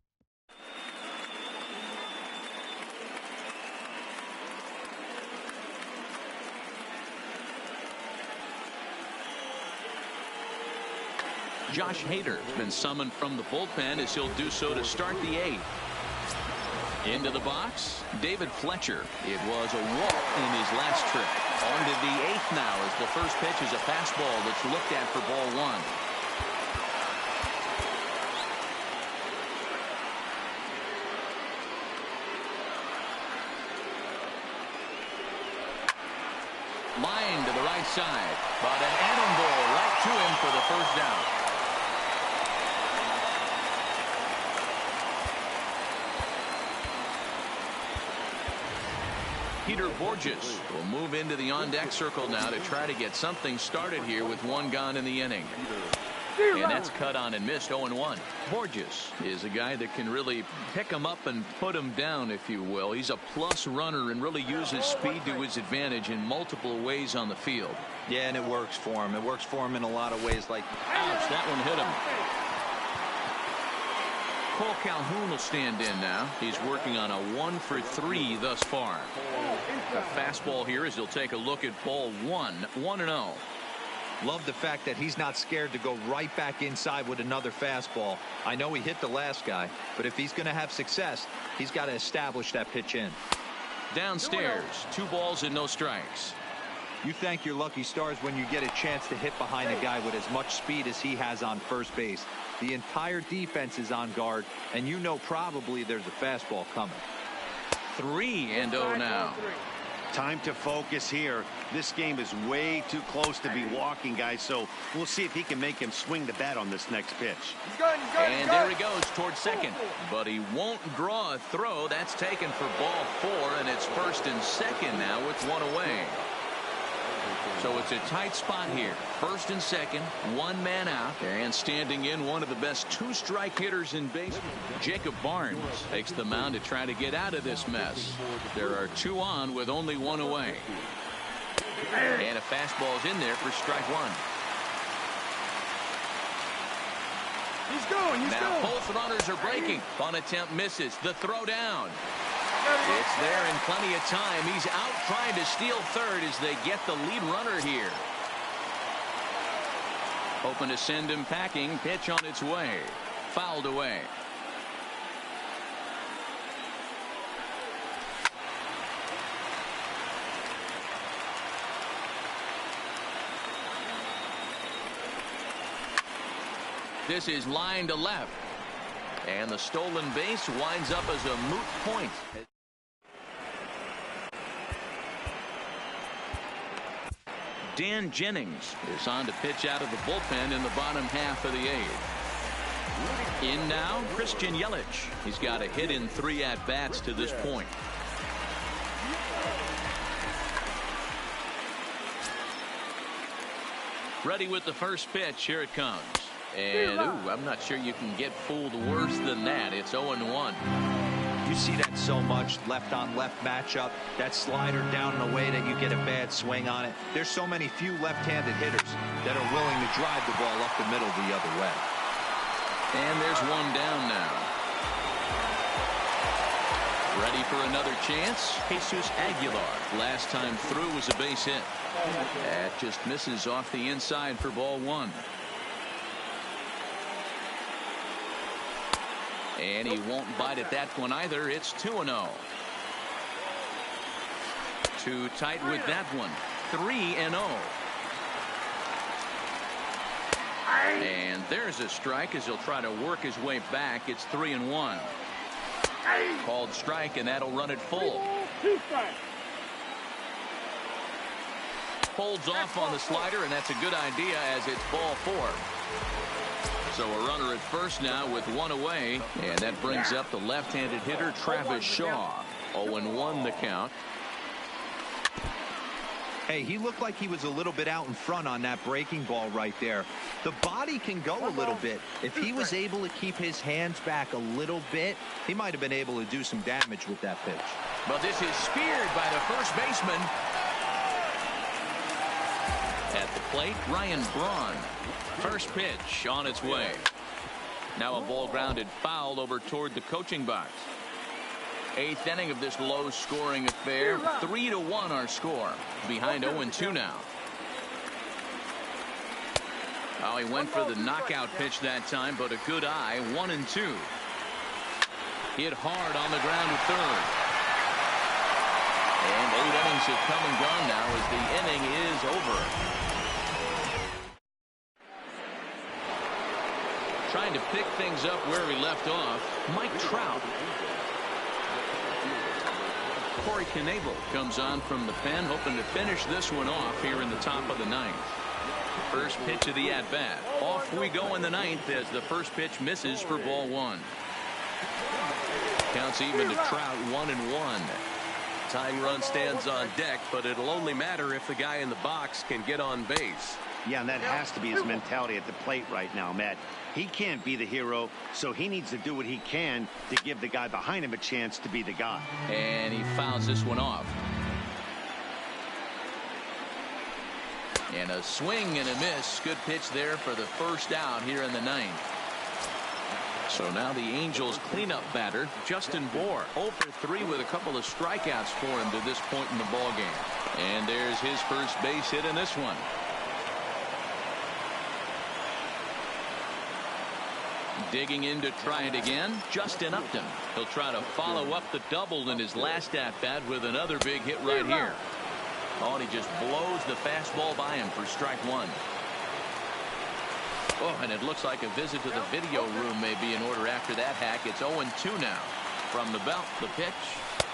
[SPEAKER 5] Josh Hader has been summoned from the bullpen as he'll do so to start the 8th. Into the box, David Fletcher. It was a walk in his last trip. On to the 8th now as the first pitch is a fastball that's looked at for ball 1. Line to the right side, but an cannonball right to him for the first down. Peter Borges will move into the on-deck circle now to try to get something started here with 1 gone in the inning. And that's cut on and missed, 0-1. Borges is a guy that can really pick him up and put him down, if you will. He's a plus runner and really uses speed to his advantage in multiple ways on the field.
[SPEAKER 6] Yeah, and it works for him. It works for him in a lot of ways. Like,
[SPEAKER 5] ouch, that one hit him. Cole Calhoun will stand in now. He's working on a 1-for-3 thus far. A fastball here as he'll take a look at ball 1, 1-0.
[SPEAKER 6] Love the fact that he's not scared to go right back inside with another fastball. I know he hit the last guy, but if he's going to have success, he's got to establish that pitch in.
[SPEAKER 5] Downstairs, 2 balls and no strikes.
[SPEAKER 6] You thank your lucky stars when you get a chance to hit behind a guy with as much speed as he has on first base. The entire defense is on guard, and you know probably there's a fastball coming.
[SPEAKER 5] 3-0 now.
[SPEAKER 7] Time to focus here. This game is way too close to be walking, guys, so we'll see if he can make him swing the bat on this next pitch.
[SPEAKER 5] And there he goes towards second, but he won't draw a throw. That's taken for ball 4, and it's first and second now with 1 away. So it's a tight spot here. First and second, 1 man out, and standing in one of the best 2-strike hitters in baseball. Jacob Barnes takes the mound to try to get out of this mess. There are 2 on with only 1 away. And a fastball's in there for strike 1.
[SPEAKER 8] He's going.
[SPEAKER 5] Now both runners are breaking. Bunt attempt misses. The throw down. It's there in plenty of time. He's out trying to steal third as they get the lead runner here. Hoping to send him packing. Pitch on its way. Fouled away. This is line to left. And the stolen base winds up as a moot point. Dan Jennings is on to pitch out of the bullpen in the bottom half of the 8th. In now, Christian Yelich. He's got a hit in 3 at-bats to this point. Ready with the first pitch. Here it comes. And, ooh, I'm not sure you can get fooled worse than that. It's 0-1.
[SPEAKER 6] You see that so much, left-on-left matchup. That slider down and away that you get a bad swing on it. There's so many few left-handed hitters that are willing to drive the ball up the middle the other way.
[SPEAKER 5] And there's one down now. Ready for another chance. Jesus Aguilar. Last time through was a base hit. That just misses off the inside for ball one. And he won't bite at that one either. It's 2-0. Too tight with that one. 3-0. And there's a strike as he'll try to work his way back. It's 3-1. Called strike, and that'll run it full. Holds off on the slider, and that's a good idea as it's ball four. So a runner at first now with one away, and that brings up the left-handed hitter Travis Shaw. 0-1 the count.
[SPEAKER 6] Hey, he looked like he was a little bit out in front on that breaking ball right there. The body can go a little bit. If he was able to keep his hands back a little bit, he might have been able to do some damage with that pitch.
[SPEAKER 5] But this is speared by the first baseman. At the plate, Ryan Braun. First pitch on its way. Now a ball grounded foul over toward the coaching box. Eighth inning of this low-scoring affair. 3-1 our score. Behind 0-2 now. Oh, he went for the knockout pitch that time, but a good eye. 1-2. Hit hard on the ground to third. And 8 innings have come and gone now as the inning is over. Trying to pick things up where we left off, Mike Trout. Corey Knebel comes on from the pen, hoping to finish this one off here in the top of the ninth. First pitch of the at-bat. Off we go in the ninth as the first pitch misses for ball one. Counts even to Trout, 1-1. Tying run stands on deck, but it'll only matter if the guy in the box can get on base.
[SPEAKER 7] Yeah, and that has to be his mentality at the plate right now, Matt. He can't be the hero, so he needs to do what he can to give the guy behind him a chance to be the guy.
[SPEAKER 5] And he fouls this one off. And a swing and a miss. Good pitch there for the first out here in the ninth. So now the Angels cleanup batter, Justin Bour, 0 for 3 with a couple of strikeouts for him to this point in the ball game. And there's his first base hit in this one. Digging in to try it again, Justin Upton. He'll try to follow up the double in his last at-bat with another big hit right here. Oh, and he just blows the fastball by him for strike one. Oh, and it looks like a visit to the video room may be in order after that hack. It's 0-2 now. From the belt, the pitch.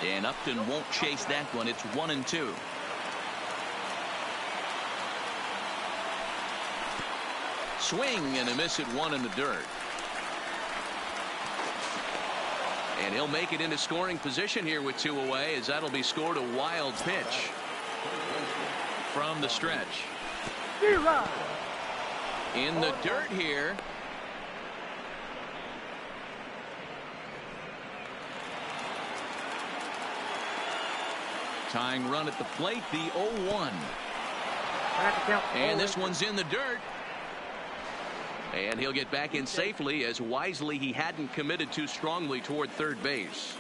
[SPEAKER 5] And Upton won't chase that one. It's 1-2. Swing and a miss at one in the dirt. And he'll make it into scoring position here with 2 away, as that'll be scored. A wild pitch from the stretch. In the dirt here. Tying run at the plate, the 0-1. And this one's in the dirt. And he'll get back in safely, as wisely he hadn't committed too strongly toward third base.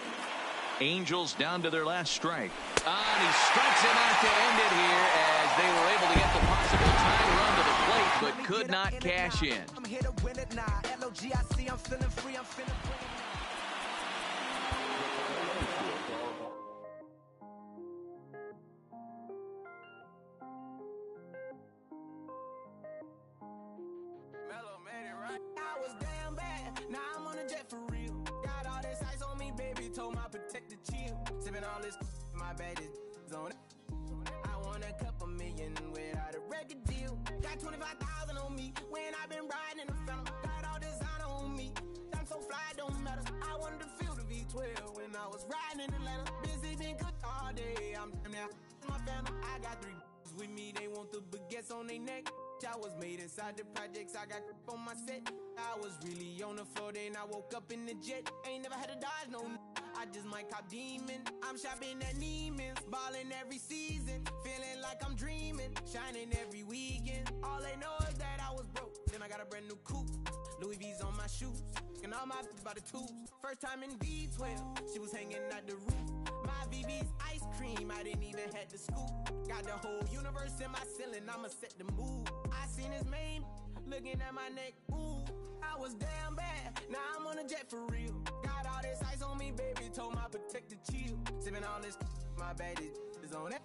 [SPEAKER 5] Angels down to their last strike. And he strikes him out to end it here, as they were able to get the possible tying run to the plate, but could not cash in.
[SPEAKER 3] I'm here to win it now. LOGIC, I'm feeling free, I'm feeling free. I was damn bad, now I'm on a jet for real. Got all this ice on me, baby, told my protector chill. Sipping all this, my bad is on it. I want a couple million without a record deal. Got 25,000 on me when I've been riding in the phantom. Got all designer on me, I'm so fly, it don't matter. I wanted to feel the V12 when I was riding in the ladder. Busy been good all day, I'm now my phantom. I got 3 with me, they want the baguettes on their neck. I was made inside the projects, I got on my set. I was really on the floor, then I woke up in the jet. Ain't never had to dodge no, I just might cop demon. I'm shopping at Neiman's, balling every season, feeling like I'm dreaming, shining every weekend. All they know is that I was broke, then I got a brand new coupe. Louis V's on my shoes, and all my by the tubes. First time in D12, she was hanging at the roof. My VV's ice cream, I didn't even have to scoop. Got the whole universe in my ceiling, I'ma set the mood. I seen his main, looking at my neck, ooh. I was damn bad, now I'm on a jet for real. Got all this ice on me, baby, told my protector chill. Sipping all this, my bad is on it.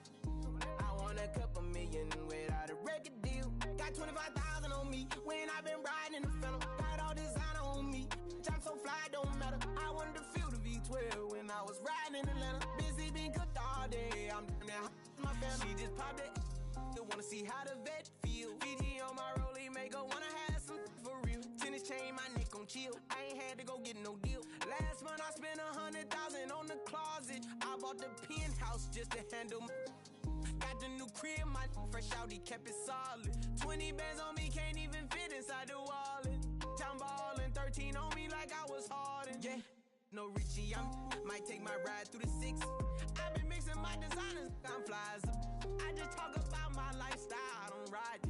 [SPEAKER 3] I want a couple million without a record deal. Got 25,000 on me when I been riding in the Phantom. Got all designer on me, I'm so fly, don't matter. I wanted to feel the V12 when I was riding in Atlanta. Busy been cooked all day, I'm down my family. She just popped it, wanna see how the vet feel. VG on my rollie, make her wanna have some for real. Tennis chain, my neck on chill. I ain't had to go get no deal. Last month I spent 100,000 on the closet. I bought the penthouse just to handle my. Got the new crib, my fresh out, he kept it solid. 20 bands on me, can't even fit inside the wallet. Town ballin', 13 on me like I was Harden. Yeah, no Richie, I might take my ride through the 6. I've been mixing my designers, I'm flies. I just talk about my lifestyle, I don't ride it.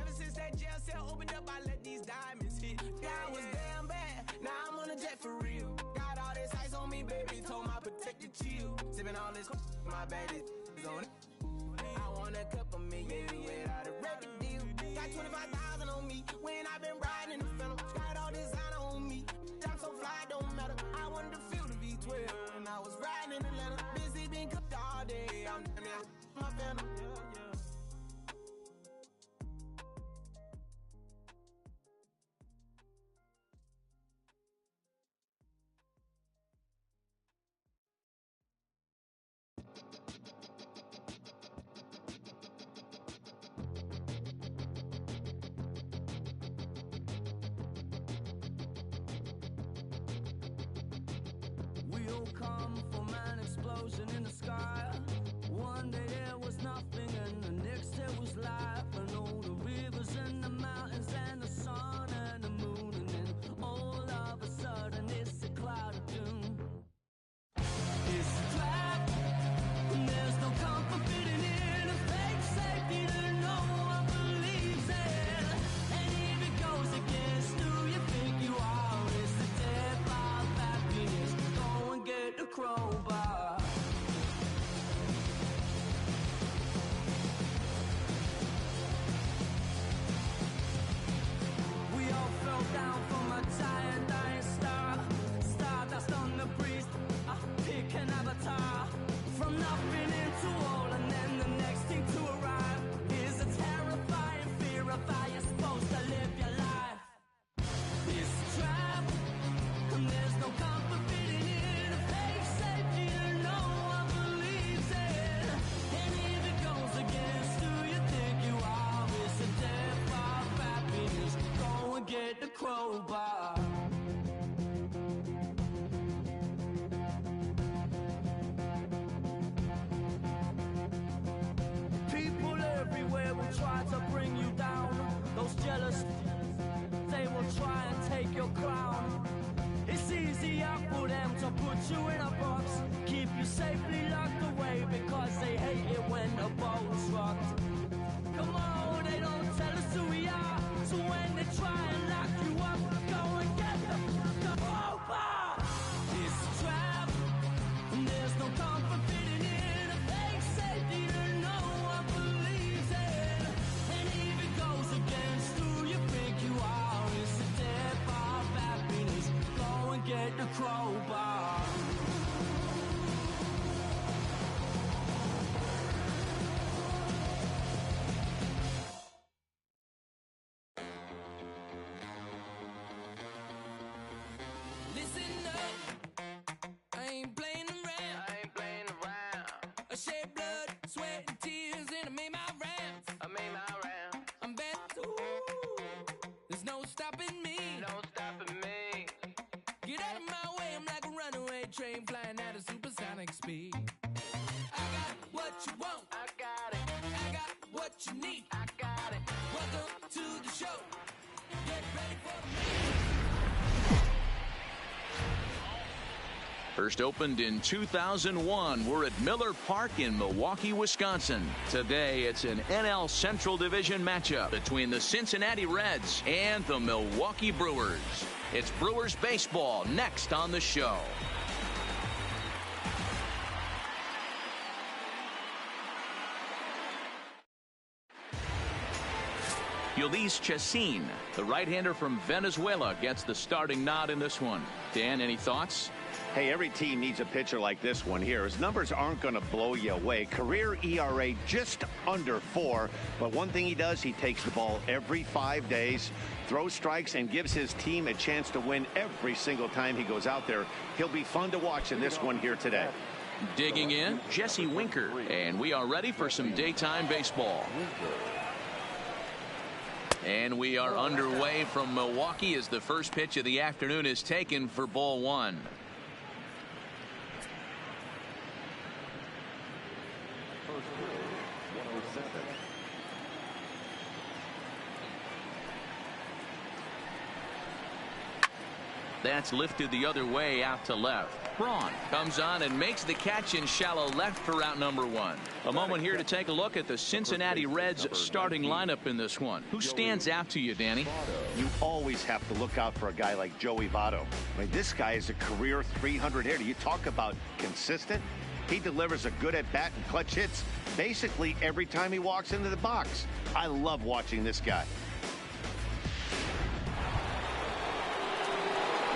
[SPEAKER 3] Ever since that jail cell opened up, I let these diamonds hit. Yeah, I was damn bad, now I'm on a jet for real. Got all this ice on me, baby, told my protector chill. Sipping all this, my bad is on it. I want a couple million without a record deal. Got 25,000 on me when I been riding in the Phantom. Got all designer on me, I'm so fly, don't matter. I wanted to feel the V12 when I was riding in Atlanta. Busy been cooked all day, I'm down my Phantom.
[SPEAKER 9] We'll come from an explosion in the sky. One day there was nothing and the next there was life. And all the rivers and the mountains and the sun and the moon. And then all of a sudden it's a cloud of doom. It's a trap, and there's no comfort fitting in a fake safety that no one believes in. And if it goes against who you think you are, it's the death of happiness. Go and get the crowbar. We all fell down from a giant dying star. Stardust on the breeze, pick an avatar. From nothing into all, and then the next thing to arrive is a terrifying fear of how you're supposed to live your life. It's a trap, and there's no comfort fitting in a fake safety that no one believes in. And if it goes against who you think you are, it's a death of happiness. Go and get the crowbar. People everywhere will try to bring you down. Those jealous, they will try and take your crown. It's easier for them to put you in a box, keep you safely locked away, because they hate it when the boat's rocked. Come on, they don't tell us who we are, so when they try and lock you up, go and get the crowbar. It's a trap, and there's no comfort fitting in a fake safety that no one believes in. And if it goes against who you think you are, it's the death of happiness. Go and get the crowbar. Listen up, I ain't playing around. I shed blood, sweat, and tears, and I made my rounds. I'm bad, ooh, there's no stopping me. Get out of my way, I'm like a runaway train flying at a supersonic speed. I got what you want, I got it. I got what you need, I got it. Welcome to the show. Get ready for the
[SPEAKER 5] First opened in 2001. We're at Miller Park in Milwaukee, Wisconsin. Today, it's an NL Central Division matchup between the Cincinnati Reds and the Milwaukee Brewers. It's Brewers baseball next on the show. Ulysses Chacin, the right-hander from Venezuela, gets the starting nod in this one. Dan, any thoughts?
[SPEAKER 7] Hey, every team needs a pitcher like this one here. His numbers aren't going to blow you away. Career ERA just under 4. But one thing he does, he takes the ball every 5 days, throws strikes, and gives his team a chance to win every single time he goes out there. He'll be fun to watch in this one here today.
[SPEAKER 5] Digging in, Jesse Winker. And we are ready for some daytime baseball. And we are underway from Milwaukee as the first pitch of the afternoon is taken for ball 1. That's lifted the other way out to left. Braun comes on and makes the catch in shallow left for out number 1. A moment here to take a look at the Cincinnati Reds starting lineup in this one. Who stands out to you, Danny?
[SPEAKER 7] You always have to look out for a guy like Joey Votto. I mean, this guy is a career 300 hitter. You talk about consistent. He delivers a good at-bat and clutch hits basically every time he walks into the box. I love watching this guy.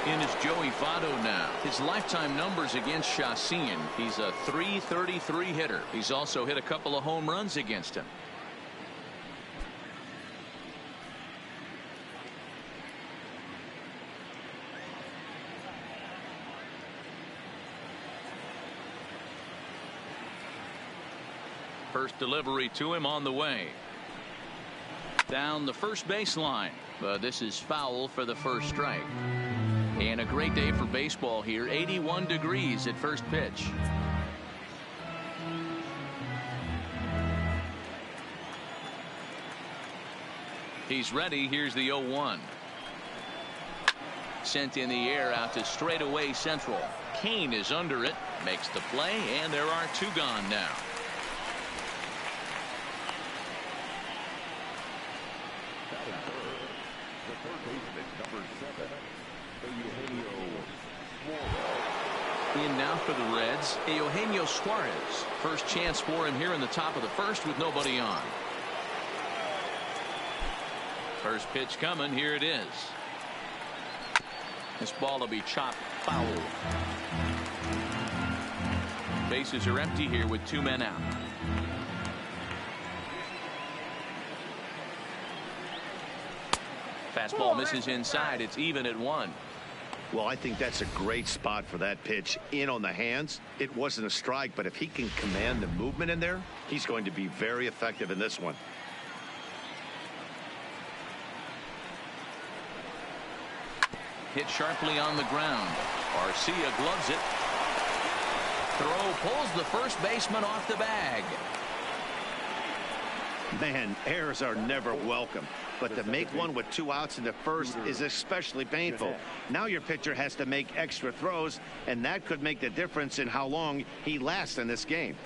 [SPEAKER 5] In is Joey Votto now. His lifetime numbers against Chacin. He's a .333 hitter. He's also hit a couple of home runs against him. First delivery to him on the way. Down the first baseline. But this is foul for the first strike. And a great day for baseball here. 81 degrees at first pitch. He's ready. Here's the 0-1. Sent in the air out to straightaway central. Kane is under it. Makes the play, and there are 2 gone now. In now for the Reds, Eugenio Suarez. First chance for him here in the top of the first with nobody on. First pitch coming. Here it is. This ball will be chopped foul. Bases are empty here with 2 men out. Fastball misses inside. It's even at 1.
[SPEAKER 7] Well, I think that's a great spot for that pitch. In on the hands. It wasn't a strike, but if he can command the movement in there, he's going to be very effective in this one.
[SPEAKER 5] Hit sharply on the ground. Arcia gloves it. Throw pulls the first baseman off the bag.
[SPEAKER 7] Man, errors are never welcome. But to make one with 2 outs in the first is especially painful. Now your pitcher has to make extra throws, and that could make the difference in how long he lasts in this game.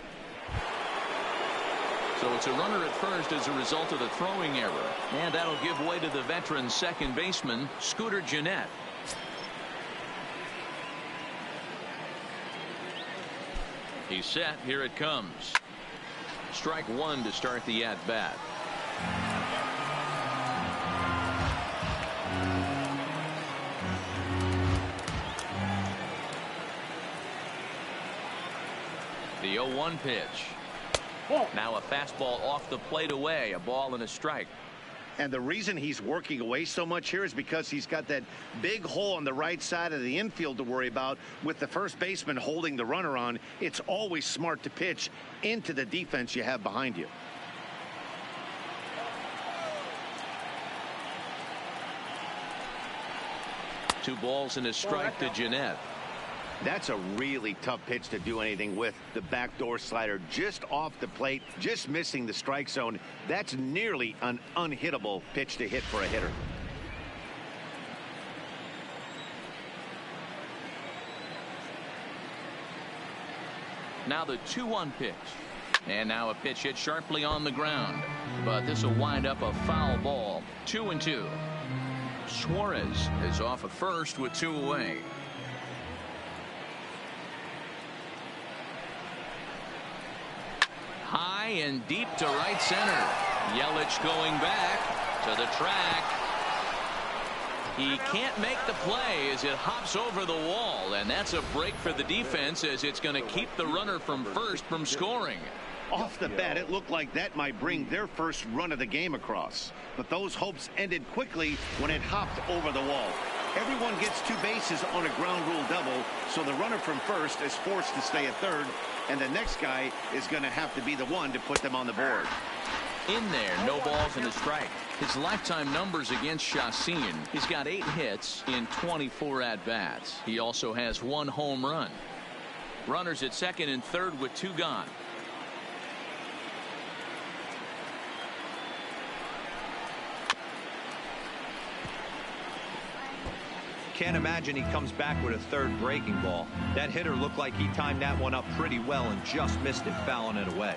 [SPEAKER 5] So it's a runner at first as a result of the throwing error. And that'll give way to the veteran second baseman, Scooter Gennett. He's set. Here it comes. Strike 1 to start the at-bat. The 0-1 pitch. Now a fastball off the plate away. A ball and a strike.
[SPEAKER 7] And the reason he's working away so much here is because he's got that big hole on the right side of the infield to worry about. With the first baseman holding the runner on, it's always smart to pitch into the defense you have behind you.
[SPEAKER 5] Two balls and a strike to Gennett.
[SPEAKER 7] That's a really tough pitch to do anything with. The backdoor slider just off the plate, just missing the strike zone. That's nearly an unhittable pitch to hit for a hitter.
[SPEAKER 5] Now the 2-1 pitch. And now a pitch hit sharply on the ground. But this will wind up a foul ball. 2-2. Suarez is off at first with 2 away. High and deep to right center. Yelich going back to the track. He can't make the play as it hops over the wall, and that's a break for the defense as it's going to keep the runner from first from scoring.
[SPEAKER 7] Off the bat, it looked like that might bring their first run of the game across. But those hopes ended quickly when it hopped over the wall. Everyone gets 2 bases on a ground rule double, so the runner from first is forced to stay at third, and the next guy is going to have to be the one to put them on the board.
[SPEAKER 5] In there, no balls and a strike. His lifetime numbers against Chacin. He's got 8 hits in 24 at-bats. He also has 1 home run. Runners at second and third with 2 gone.
[SPEAKER 6] Can't imagine he comes back with a third breaking ball. That hitter looked like he timed that one up pretty well and just missed it, fouling it away.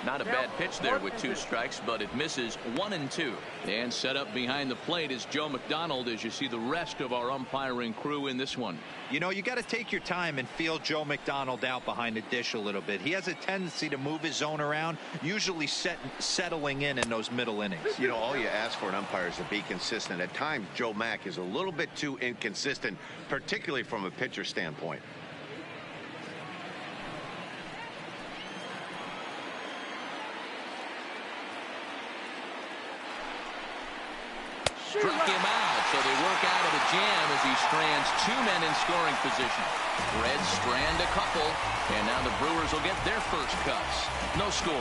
[SPEAKER 5] Not a bad pitch there with 2 strikes, but it misses 1-2. And set up behind the plate is Joe McDonald as you see the rest of our umpiring crew in this one.
[SPEAKER 6] You know, you got to take your time and feel Joe McDonald out behind the dish a little bit. He has a tendency to move his zone around, usually settling in those middle innings.
[SPEAKER 7] You know, all you ask for an umpire is to be consistent. At times, Joe Mack is a little bit too inconsistent, particularly from a pitcher standpoint.
[SPEAKER 5] Struck him out, so they work out of the jam as he strands 2 men in scoring position. Reds strand a couple, and now the Brewers will get their first cuts. No score.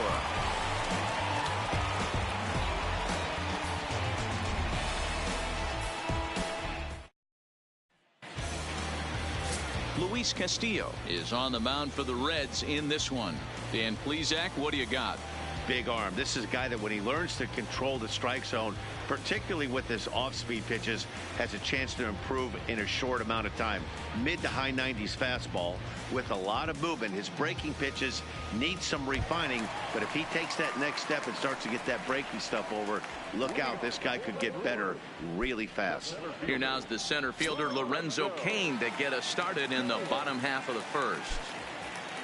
[SPEAKER 5] Luis Castillo is on the mound for the Reds in this one. Dan Plesac, what do you got?
[SPEAKER 7] Big arm. This is a guy that when he learns to control the strike zone, particularly with his off-speed pitches, has a chance to improve in a short amount of time. Mid to high 90s fastball with a lot of movement. His breaking pitches need some refining, but if he takes that next step and starts to get that breaking stuff over, look out. This guy could get better really fast.
[SPEAKER 5] Here now's the center fielder Lorenzo Cain to get us started in the bottom half of the first.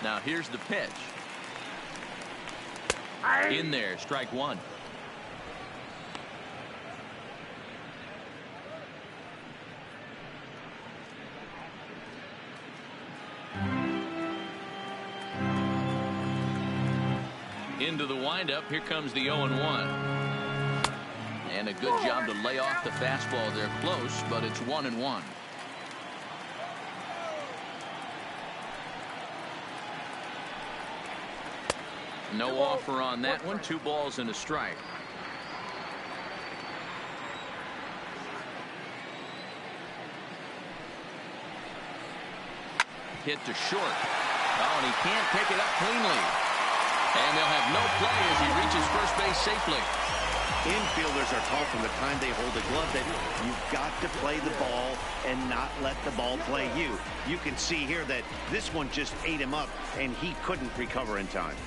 [SPEAKER 5] Now here's the pitch. In there, strike 1. Into the windup. Here comes the 0-1. And a good job to lay off the fastball there close, but it's 1-1. No offer on that one. 2 balls and a strike. Hit to short. Oh, and he can't pick it up cleanly. And they'll have no play as he reaches first base safely.
[SPEAKER 7] Infielders are taught from the time they hold the glove that you've got to play the ball and not let the ball play you. You can see here that this one just ate him up, and he couldn't recover in time.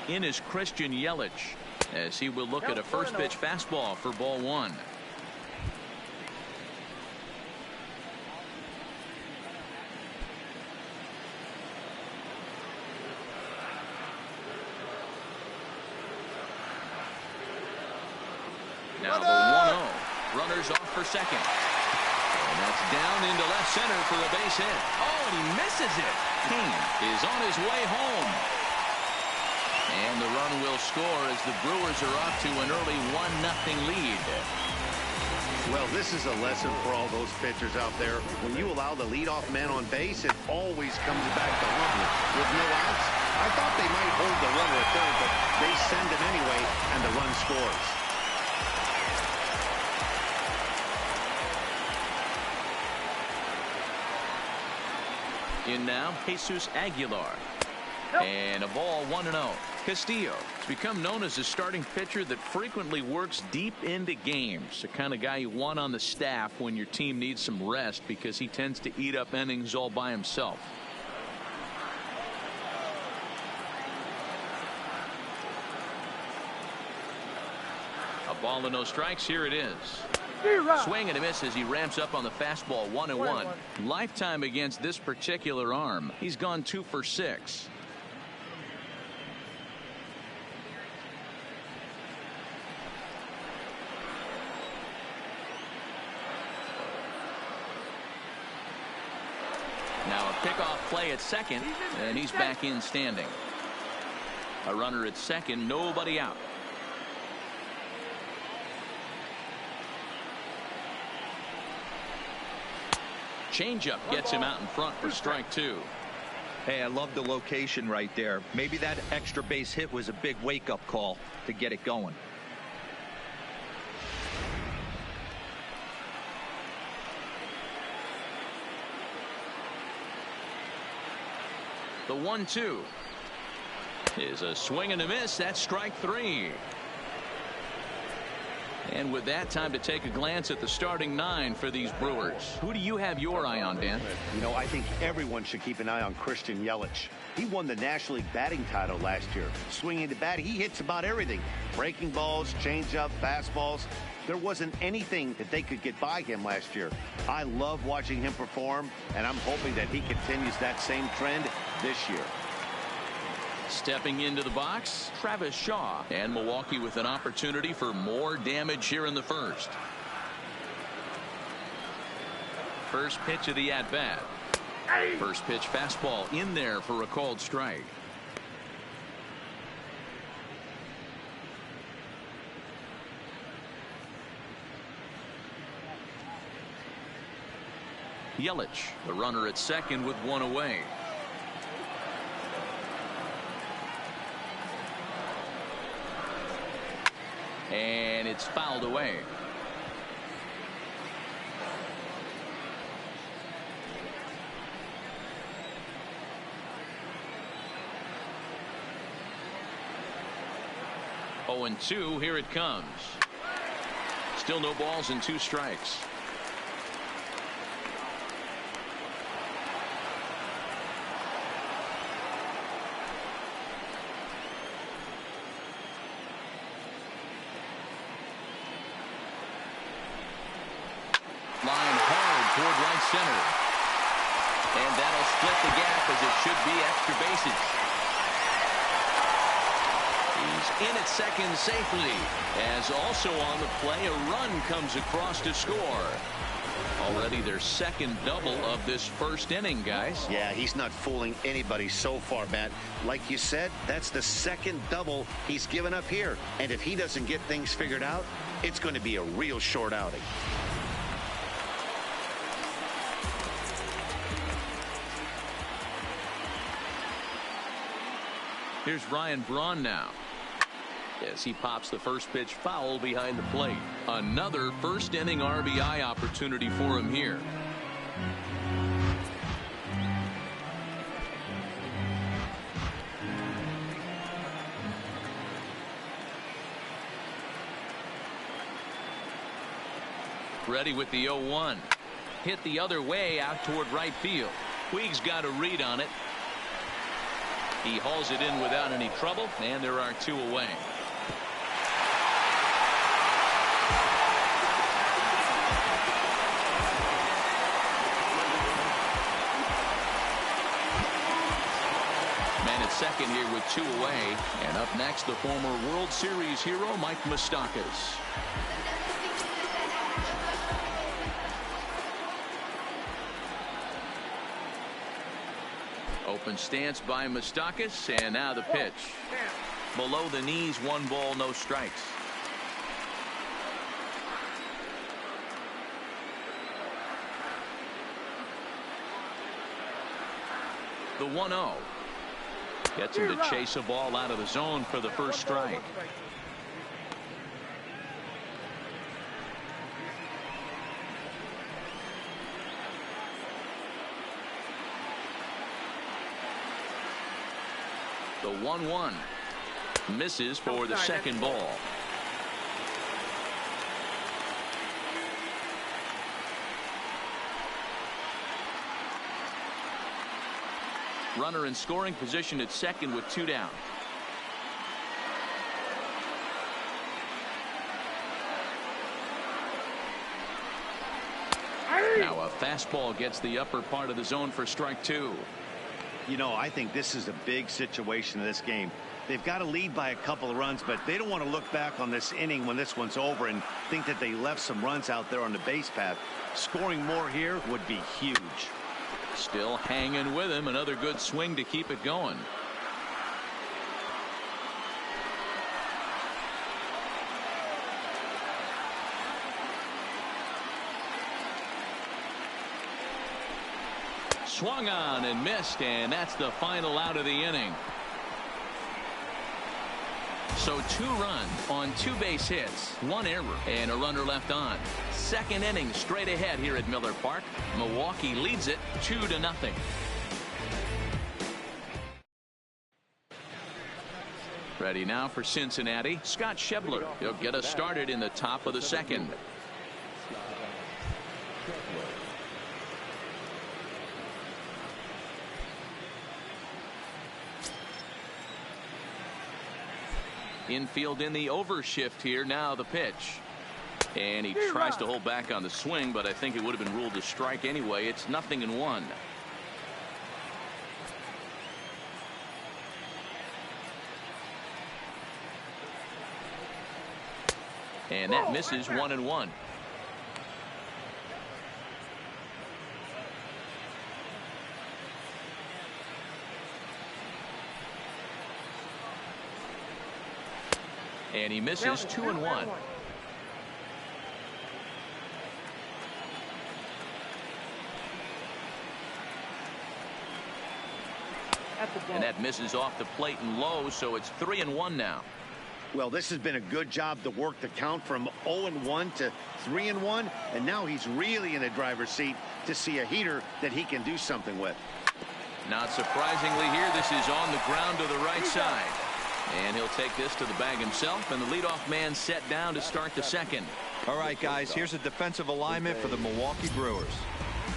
[SPEAKER 5] In is Christian Yelich as he will look at a first pitch fastball for ball 1. Now the 1-0. Runners off for second. And that's down into left center for a base hit. Oh, and he misses it. Cain is on his way home. And the run will score as the Brewers are off to an early 1-0 lead.
[SPEAKER 7] Well, this is a lesson for all those pitchers out there. When you allow the leadoff man on base, it always comes back to haunt you. With no outs, I thought they might hold the runner at third, but they send him anyway, and the run scores.
[SPEAKER 5] In now, Jesus Aguilar. And a ball 1-0. Castillo has become known as a starting pitcher that frequently works deep into games. The kind of guy you want on the staff when your team needs some rest because he tends to eat up innings all by himself. A ball and no strikes. Here it is. Swing and a miss as he ramps up on the fastball. 1-1. Lifetime against this particular arm. He's gone 2 for 6. Now a pickoff play at second, and he's back in standing. A runner at second, nobody out. Changeup gets him out in front for strike 2.
[SPEAKER 6] Hey, I love the location right there. Maybe that extra base hit was a big wake-up call to get it going.
[SPEAKER 5] The 1-2 is a swing and a miss. That's strike 3. And with that, time to take a glance at the starting 9 for these Brewers. Who do you have your eye on, Dan?
[SPEAKER 7] You know, I think everyone should keep an eye on Christian Yelich. He won the National League batting title last year. Swinging the bat, he hits about everything. Breaking balls, changeup, fastballs. There wasn't anything that they could get by him last year. I love watching him perform, and I'm hoping that he continues that same trend this year.
[SPEAKER 5] Stepping into the box, Travis Shaw, and Milwaukee with an opportunity for more damage here in the first. First pitch of the at-bat. First pitch fastball in there for a called strike. Yelich, the runner at second with 1 away. And it's fouled away. Oh, and 2. Here it comes. Still no balls and 2 strikes. Toward right center. And that'll split the gap as it should be extra bases. He's in at second safely, as also on the play a run comes across to score. Already their second double of this first inning, guys.
[SPEAKER 7] Yeah, he's not fooling anybody so far, Matt. Like you said, that's the second double he's given up here. And if he doesn't get things figured out, it's going to be a real short outing.
[SPEAKER 5] Here's Ryan Braun now as he pops the first pitch foul behind the plate. Another first inning RBI opportunity for him here. Ready with the 0-1. Hit the other way out toward right field. Puig's got a read on it. He hauls it in without any trouble, and there are 2 away. Man at second here with 2 away. And up next, the former World Series hero, Mike Moustakas. Open stance by Moustakas, and now the pitch. Below the knees, 1 ball, no strikes. The 1-0 gets him to chase a ball out of the zone for the first strike. The 1-1 misses for the second ball. Runner in scoring position at second with 2 down. Now a fastball gets the upper part of the zone for strike 2.
[SPEAKER 7] You know, I think this is a big situation in this game. They've got to lead by a couple of runs, but they don't want to look back on this inning when this one's over and think that they left some runs out there on the base path. Scoring more here would be huge.
[SPEAKER 5] Still hanging with him. Another good swing to keep it going. Swung on and missed, and that's the final out of the inning. So 2 runs on 2 base hits, 1 error, and a runner left on. Second inning straight ahead here at Miller Park. Milwaukee leads it 2-0. Ready now for Cincinnati. Scott Schebler. He'll get us started in the top of the second. Infield in the overshift here. Now the pitch. And he tries to hold back on the swing, but I think it would have been ruled a strike anyway. It's 0-1. And that misses 1-1. And he misses 2-1. And that misses off the plate and low, so it's 3-1 now.
[SPEAKER 7] Well, this has been a good job to work the count from 0-1 to 3-1, and now he's really in the driver's seat to see a heater that he can do something with.
[SPEAKER 5] Not surprisingly here, this is on the ground to the right side. And he'll take this to the bag himself, and the leadoff man set down to start the second.
[SPEAKER 6] All right, guys, here's a defensive alignment for the Milwaukee Brewers.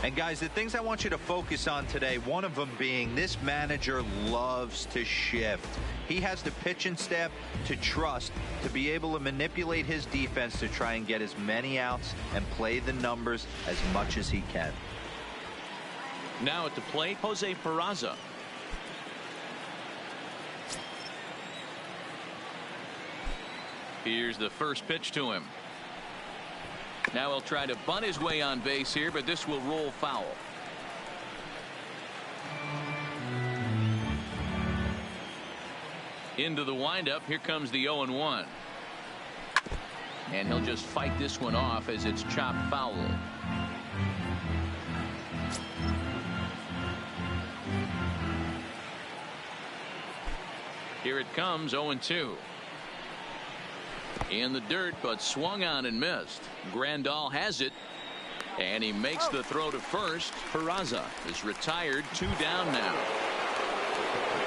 [SPEAKER 6] And, guys, the things I want you to focus on today, one of them being this manager loves to shift. He has the pitching staff to trust to be able to manipulate his defense to try and get as many outs and play the numbers as much as he can.
[SPEAKER 5] Now at the plate, Jose Peraza. Here's the first pitch to him. Now he'll try to bunt his way on base here, but this will roll foul. Into the windup. Here comes the 0-1. And he'll just fight this one off as it's chopped foul. Here it comes, 0-2. In the dirt, but swung on and missed. Grandal has it, and he makes the throw to first. Peraza is retired, 2 down now.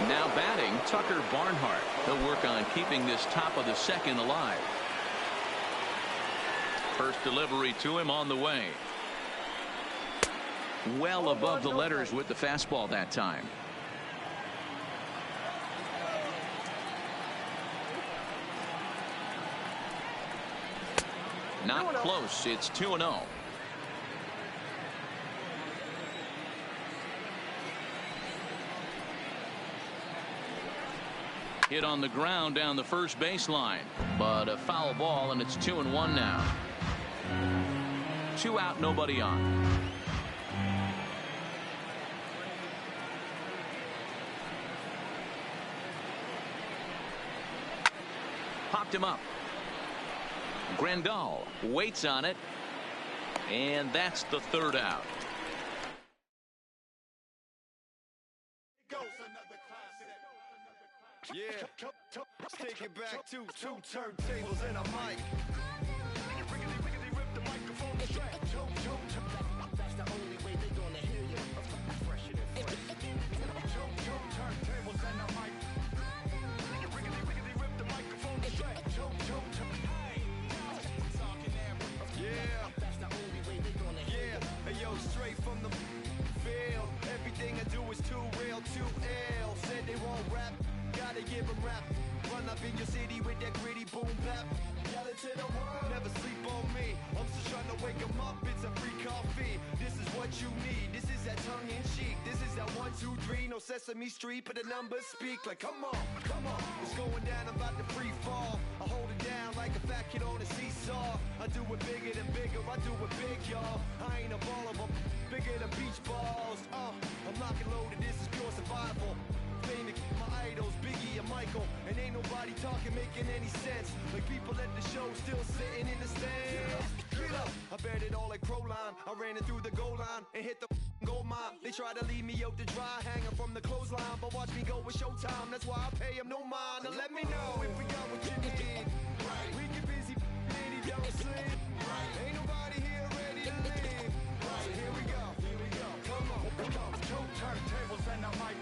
[SPEAKER 5] Now batting, Tucker Barnhart. He'll work on keeping this top of the second alive. First delivery to him on the way. Well above the letters with the fastball that time. Not close. It's 2-0. Hit on the ground down the first baseline, but a foul ball, and it's 2-1 now. 2 out, nobody on. Popped him up. Grandal waits on it, and that's the 3rd out.
[SPEAKER 4] Yeah, let's take it back to 2 turntables and a mic. Rip the microphone straight. That's the only way they gonna hear you. Fresher than fresh. 2 turntables and a mic.
[SPEAKER 3] rap. Run up in your city with that gritty boom bap. Yell it to the world, never sleep on me. I'm just trying to wake 'em up, it's a free coffee. This is what you need, this is that tongue in cheek. This is that 1, 2, 3, no Sesame Street, but the numbers speak like come on, it's going down, I'm about to free fall. I hold it down like a fat kid on a seesaw. I do it bigger than bigger, I do it big, y'all. I ain't a baller, but bigger than beach balls. I'm locked and loaded, this is pure survival. Famous, my idols, Biggie and Michael, and ain't nobody talking, making any sense. Like people at the show still sitting in the stands. Get up, I bet it all like Crowline. I ran it through the goal line and hit the gold mine. They try to leave me out to dry, hanging from the clothesline, but watch me go with Showtime. That's why I pay them no mind. Now let me know if we got what you need. Right, we get busy, lady, don't sleep. Right, ain't nobody here ready to leave. Right, so here we go. Come on, two turntables and a mic.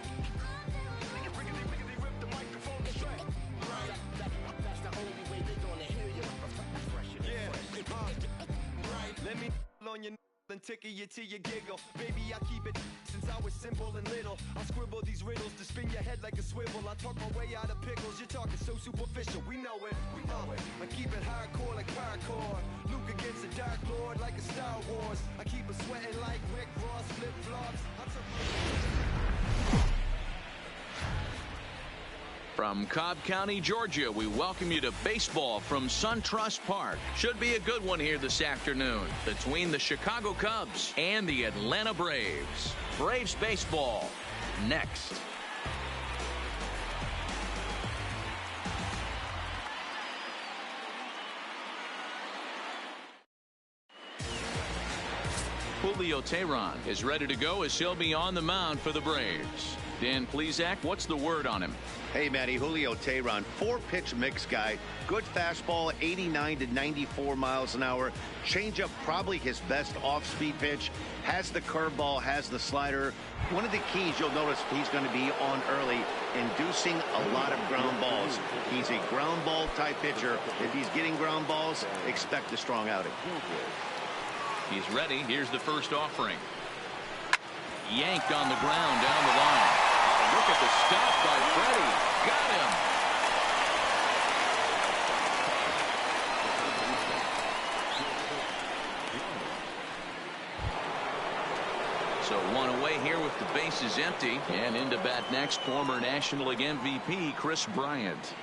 [SPEAKER 3] Rip the microphone straight. Right, that's the only way they gonna hear you. Yeah, right. Let me on your and tickle you till you giggle. Baby, I keep it since I was simple and little. I scribble these riddles to spin your head like a swivel. I talk my way out of pickles. You're talking so superficial. We know it. I keep it hardcore like parkour. Luke against the Dark Lord like a Star Wars. I keep it sweating like Rick Ross flip flops.
[SPEAKER 5] From Cobb County, Georgia, we welcome you to baseball from SunTrust Park. Should be a good one here this afternoon between the Chicago Cubs and the Atlanta Braves. Braves baseball next. Julio Teheran is ready to go as he'll be on the mound for the Braves. Dan Plesac, what's the word on him?
[SPEAKER 7] Hey, Matty, Julio Teheran, 4-pitch mix guy. Good fastball, 89 to 94 miles an hour. Changeup, probably his best off-speed pitch. Has the curveball, has the slider. One of the keys you'll notice he's going to be on early, inducing a lot of ground balls. He's a ground ball type pitcher. If he's getting ground balls, expect a strong outing.
[SPEAKER 5] He's ready. Here's the first offering. Yanked on the ground down the line. Oh, look at the stop by Freddie. Got him. So one away here with the bases empty. And into bat next, former National League MVP Chris Bryant.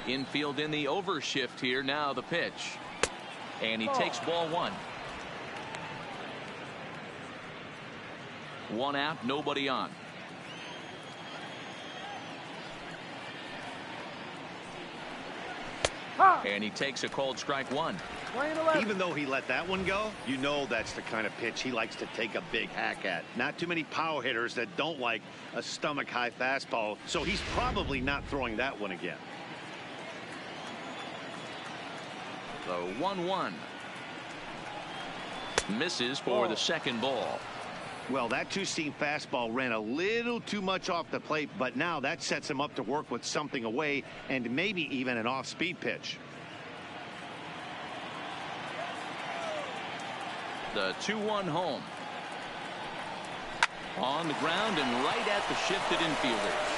[SPEAKER 5] Infield in the overshift here. Now the pitch. And he takes ball one. One out, nobody on. And he takes a called strike one.
[SPEAKER 7] Even though he let that one go, you know that's the kind of pitch he likes to take a big hack at. Not too many power hitters that don't like a stomach high fastball, so he's probably not throwing that one again.
[SPEAKER 5] The 1-1. Misses for the second ball.
[SPEAKER 7] Well, that two-seam fastball ran a little too much off the plate, but now that sets him up to work with something away and maybe even an off-speed pitch.
[SPEAKER 5] The 2-1 home. On the ground and right at the shifted infielders.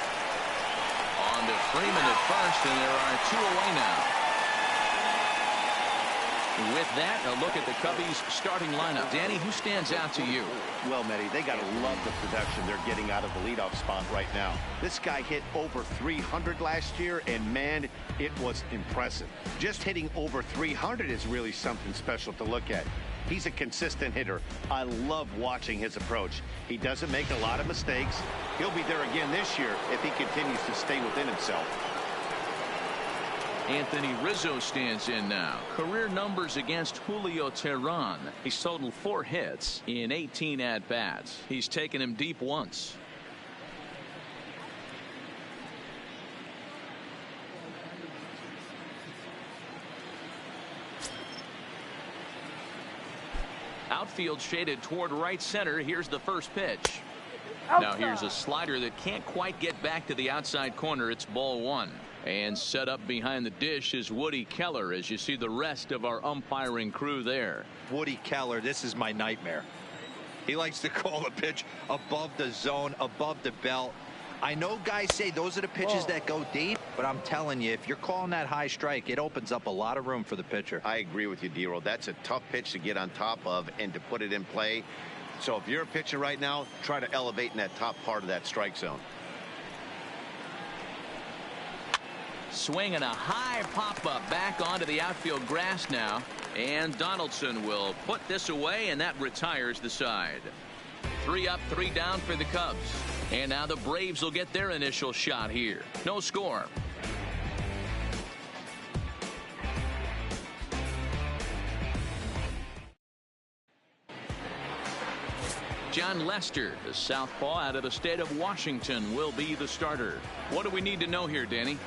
[SPEAKER 5] On to Freeman at first, and there are two away now. With that, a look at the Cubbies starting lineup. Danny, who stands out to you?
[SPEAKER 7] Well, Matty, they got to love the production they're getting out of the leadoff spot right now. This guy hit over 300 last year, and man, it was impressive. Just hitting over 300 is really something special to look at. He's a consistent hitter. I love watching his approach. He doesn't make a lot of mistakes. He'll be there again this year if he continues to stay within himself.
[SPEAKER 5] Anthony Rizzo stands in now. Career numbers against Julio Teheran. He's totaled 4 hits in 18 at-bats. He's taken him deep once. Outfield shaded toward right center. Here's the first pitch. Now here's a slider that can't quite get back to the outside corner. It's ball one. And set up behind the dish is Woody Keller as you see the rest of our umpiring crew there.
[SPEAKER 6] Woody Keller, this is my nightmare. He likes to call the pitch above the zone, above the belt. I know guys say those are the pitches that go deep, but I'm telling you, if you're calling that high strike, it opens up a lot of room for the pitcher.
[SPEAKER 7] I agree with you, D-Roll. That's a tough pitch to get on top of and to put it in play. So if you're a pitcher right now, try to elevate in that top part of that strike zone.
[SPEAKER 5] Swing and a high pop-up back onto the outfield grass now. And Donaldson will put this away, and that retires the side. 3 up, 3 down for the Cubs. And now the Braves will get their initial shot here. No score. John Lester, the southpaw out of the state of Washington, will be the starter. What do we need to know here, Danny?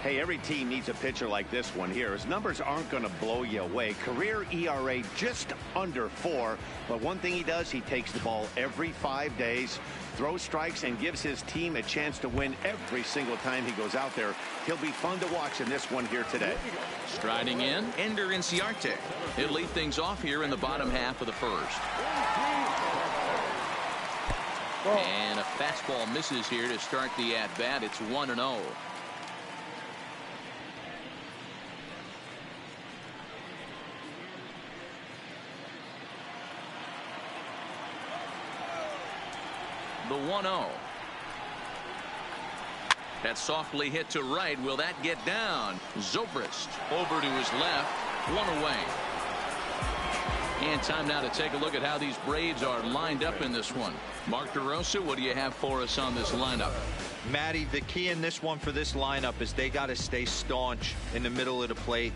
[SPEAKER 7] Hey, every team needs a pitcher like this one here. His numbers aren't going to blow you away. Career ERA just under 4. But one thing he does, he takes the ball every 5 days, throws strikes, and gives his team a chance to win every single time he goes out there. He'll be fun to watch in this one here today.
[SPEAKER 5] Striding in, Ender Inciarte. He'll lead things off here in the bottom half of the first. And a fastball misses here to start the at-bat. It's 1-0. The 1-0. That softly hit to right. Will that get down? Zobrist over to his left. 1 away. And time now to take a look at how these Braves are lined up in this one. Mark DeRosa, what do you have for us on this lineup?
[SPEAKER 6] Matty, the key in this one for this lineup is they got to stay staunch in the middle of the plate.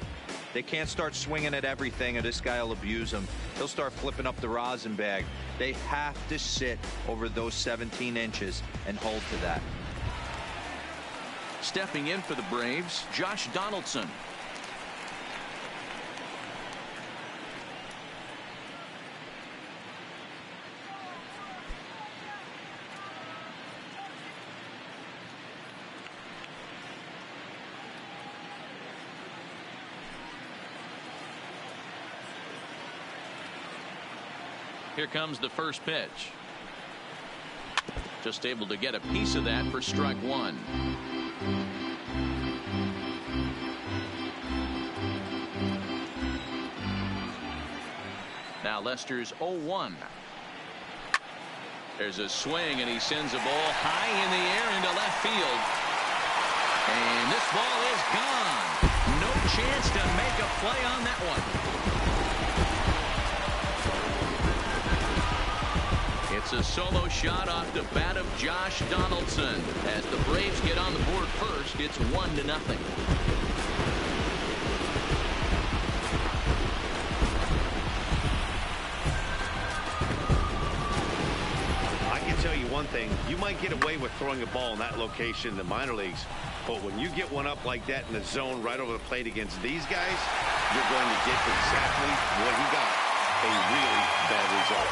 [SPEAKER 6] They can't start swinging at everything or this guy will abuse them. He'll start flipping up the rosin bag. They have to sit over those 17 inches and hold to that.
[SPEAKER 5] Stepping in for the Braves, Josh Donaldson. Here comes the first pitch. Just able to get a piece of that for strike one. Now Lester's 0-1. There's a swing and he sends a ball high in the air into left field. And this ball is gone. No chance to make a play on that one. It's a solo shot off the bat of Josh Donaldson. As the Braves get on the board first, it's 1-0.
[SPEAKER 7] I can tell you one thing. You might get away with throwing a ball in that location in the minor leagues. But when you get one up like that in the zone right over the plate against these guys, you're going to get exactly what he got. A really bad result.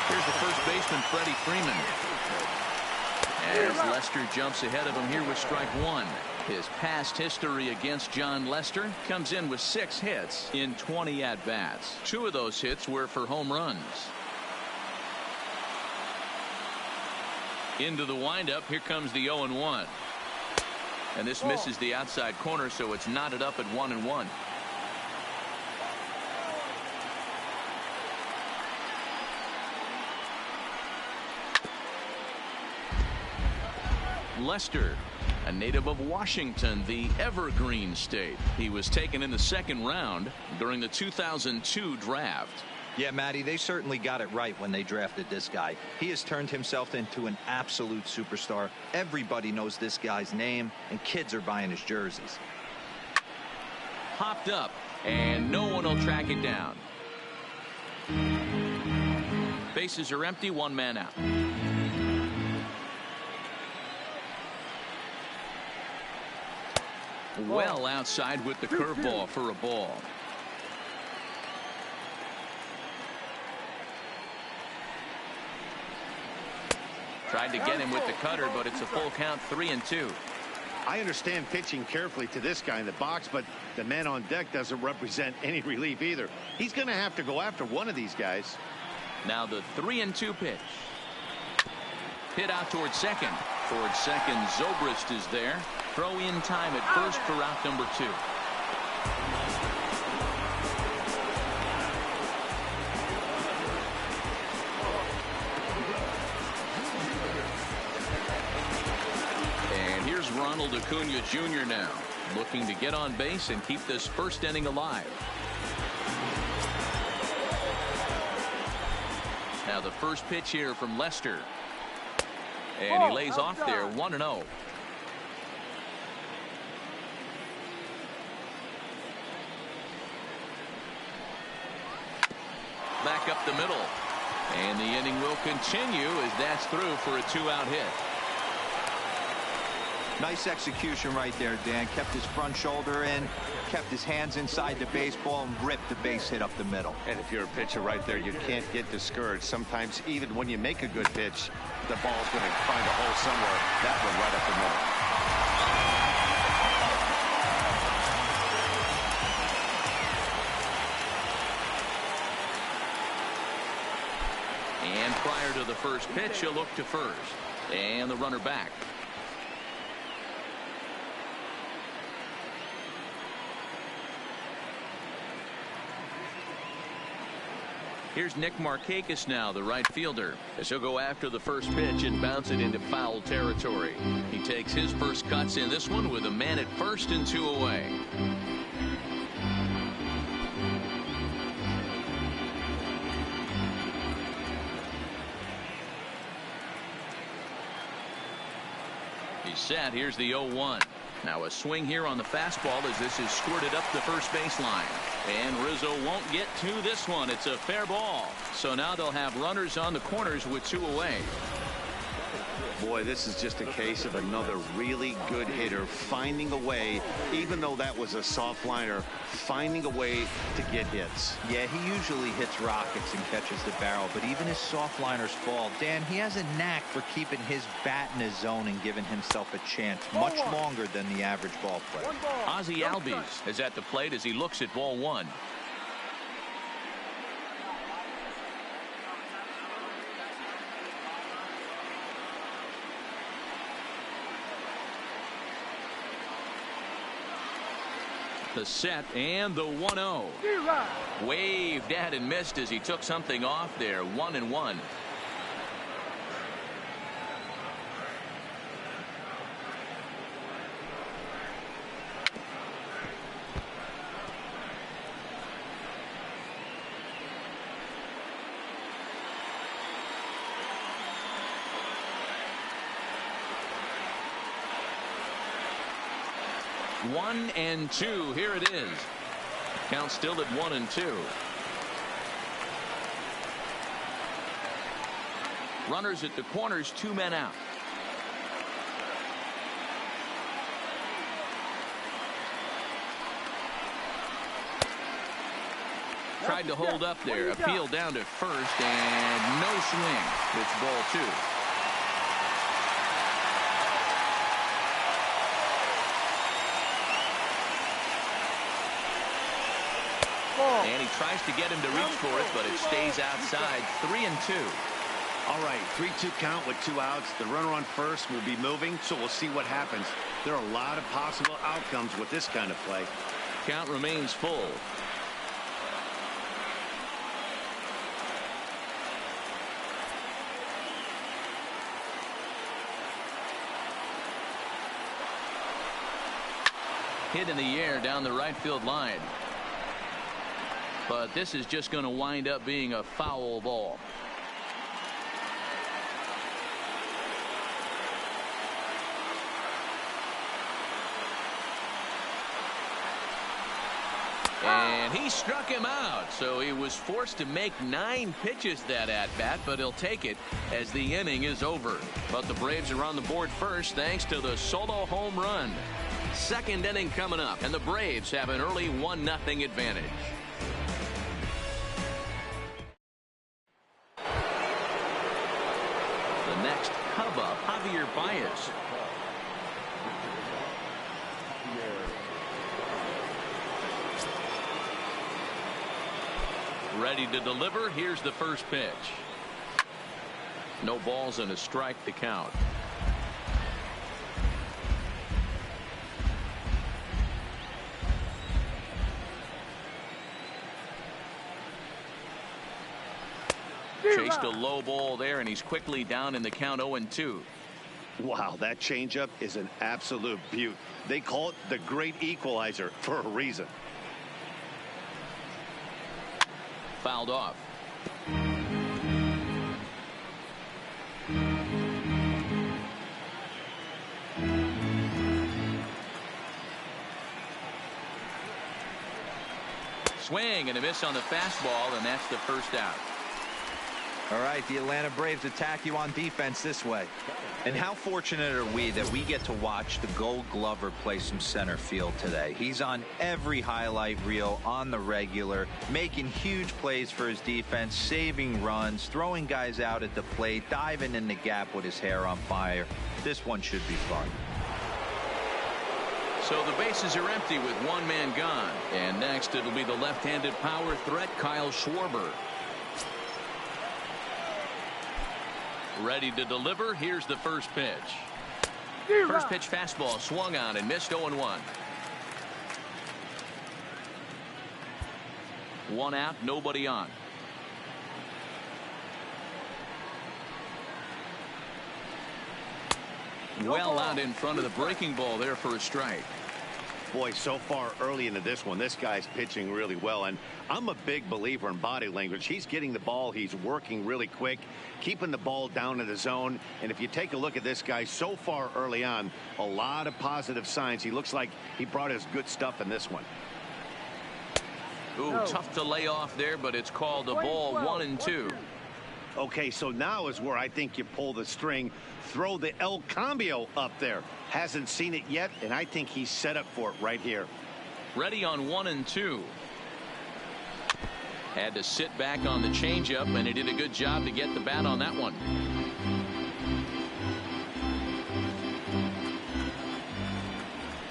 [SPEAKER 5] Here's the first baseman, Freddie Freeman. As Lester jumps ahead of him here with strike one. His past history against John Lester comes in with 6 hits in 20 at-bats. 2 of those hits were for home runs. Into the windup. Here comes the 0-1. And this misses the outside corner, so it's knotted up at 1-1. Lester, a native of Washington, the Evergreen State. He was taken in the 2nd round during the 2002 draft.
[SPEAKER 6] Yeah, Matty, they certainly got it right when they drafted this guy. He has turned himself into an absolute superstar. Everybody knows this guy's name, and kids are buying his jerseys.
[SPEAKER 5] Popped up, and no one will track it down. Bases are empty, 1 man out. Well outside with the curveball for a ball. Tried to get him with the cutter, but it's a full count, 3-2.
[SPEAKER 7] I understand pitching carefully to this guy in the box, but the man on deck doesn't represent any relief either. He's going to have to go after one of these guys.
[SPEAKER 5] Now the 3-2 pitch. Hit out towards second. Towards second, Zobrist is there. Throw in time at first for out number 2. And here's Ronald Acuna Jr. now, looking to get on base and keep this first inning alive. Now the first pitch here from Lester. And he lays off there, 1-0. Back up the middle. And the inning will continue as that's through for a 2-out hit.
[SPEAKER 6] Nice execution right there, Dan. Kept his front shoulder in, kept his hands inside the baseball, and ripped the base hit up the middle.
[SPEAKER 7] And if you're a pitcher right there, you can't get discouraged. Sometimes even when you make a good pitch, the ball's going to find a hole somewhere. That one right up the middle.
[SPEAKER 5] And prior to the first pitch, he'll look to first. And the runner back. Here's Nick Markakis now, the right fielder, as he'll go after the first pitch and bounce it into foul territory. He takes his first cuts in this one with a man at first and 2 away. He's set. Here's the 0-1. Now a swing here on the fastball as this is squirted up the first baseline. And Rizzo won't get to this one. It's a fair ball. So now they'll have runners on the corners with 2 away.
[SPEAKER 7] Boy, this is just a case of another really good hitter finding a way, even though that was a soft liner, finding a way to get hits.
[SPEAKER 6] Yeah, he usually hits rockets and catches the barrel, but even his soft liners fall. Dan, he has a knack for keeping his bat in his zone and giving himself a chance much longer than the average ball player.
[SPEAKER 5] Ozzie Albies is at the plate as he looks at ball 1. The set and the 1-0. Waved at and missed as he took something off there. 1-1. One and 2. Here it is. Count still at 1-2. Runners at the corners, 2 men out. Tried to hold up there. Appeal down to first and no swing. It's ball 2. And he tries to get him to reach for it, but it stays outside. 3-2.
[SPEAKER 7] All right, 3-2 count with 2 outs. The runner on first will be moving, so we'll see what happens. There are a lot of possible outcomes with this kind of play.
[SPEAKER 5] Count remains full. Hit in the air down the right field line. But this is just going to wind up being a foul ball. And he struck him out, so he was forced to make 9 pitches that at-bat, but he'll take it as the inning is over. But the Braves are on the board first thanks to the solo home run. Second inning coming up, and the Braves have an early 1-0 advantage. The next Baez. Ready to deliver. Here's the first pitch. No balls and a strike to count. Chased a low ball there, and he's quickly down in the count 0-2.
[SPEAKER 7] Wow, that changeup is an absolute beaut. They call it the great equalizer for a reason.
[SPEAKER 5] Fouled off. Swing and a miss on the fastball, and that's the first out.
[SPEAKER 6] All right, the Atlanta Braves attack you on defense this way. And how fortunate are we that we get to watch the Gold Glover play some center field today. He's on every highlight reel on the regular, making huge plays for his defense, saving runs, throwing guys out at the plate, diving in the gap with his hair on fire. This one should be fun.
[SPEAKER 5] So the bases are empty with one man gone. And next it'll be the left-handed power threat, Kyle Schwarber. Ready to deliver. Here's the first pitch. First pitch fastball swung on and missed 0-1. One out, nobody on. Well out in front of the breaking ball there for a strike.
[SPEAKER 7] Boy, so far early into this one, this guy's pitching really well, and I'm a big believer in body language. He's getting the ball, he's working really quick, keeping the ball down in the zone, and if you take a look at this guy so far early on, a lot of positive signs. He looks like he brought his good stuff in this one.
[SPEAKER 5] Ooh, tough to lay off there, but it's called a ball, 1-2.
[SPEAKER 7] Okay, so now is where I think you pull the string, throw the El Cambio up there. Hasn't seen it yet, and I think he's set up for it right here.
[SPEAKER 5] Ready on 1-2. Had to sit back on the changeup, and he did a good job to get the bat on that one.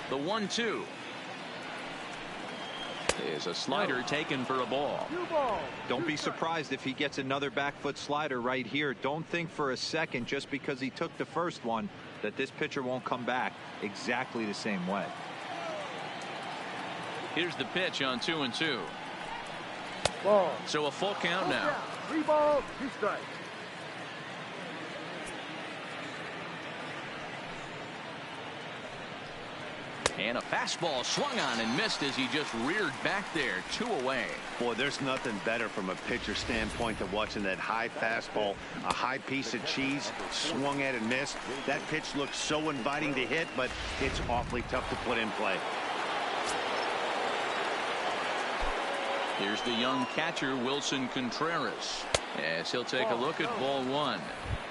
[SPEAKER 5] The 1-2 is a slider taken for a ball.
[SPEAKER 6] Don't be surprised if he gets another back foot slider right here. Don't think for a second, just because he took the first one, that this pitcher won't come back exactly the same way.
[SPEAKER 5] Here's the pitch on 2-2.
[SPEAKER 8] Ball.
[SPEAKER 5] So a full count now.
[SPEAKER 8] 3 balls, 2 strikes.
[SPEAKER 5] And a fastball swung on and missed as he just reared back there. 2 away.
[SPEAKER 7] Boy, there's nothing better from a pitcher standpoint than watching that high fastball, a high piece of cheese, swung at and missed. That pitch looks so inviting to hit, but it's awfully tough to put in play.
[SPEAKER 5] Here's the young catcher, Wilson Contreras, as he'll take a look at ball 1.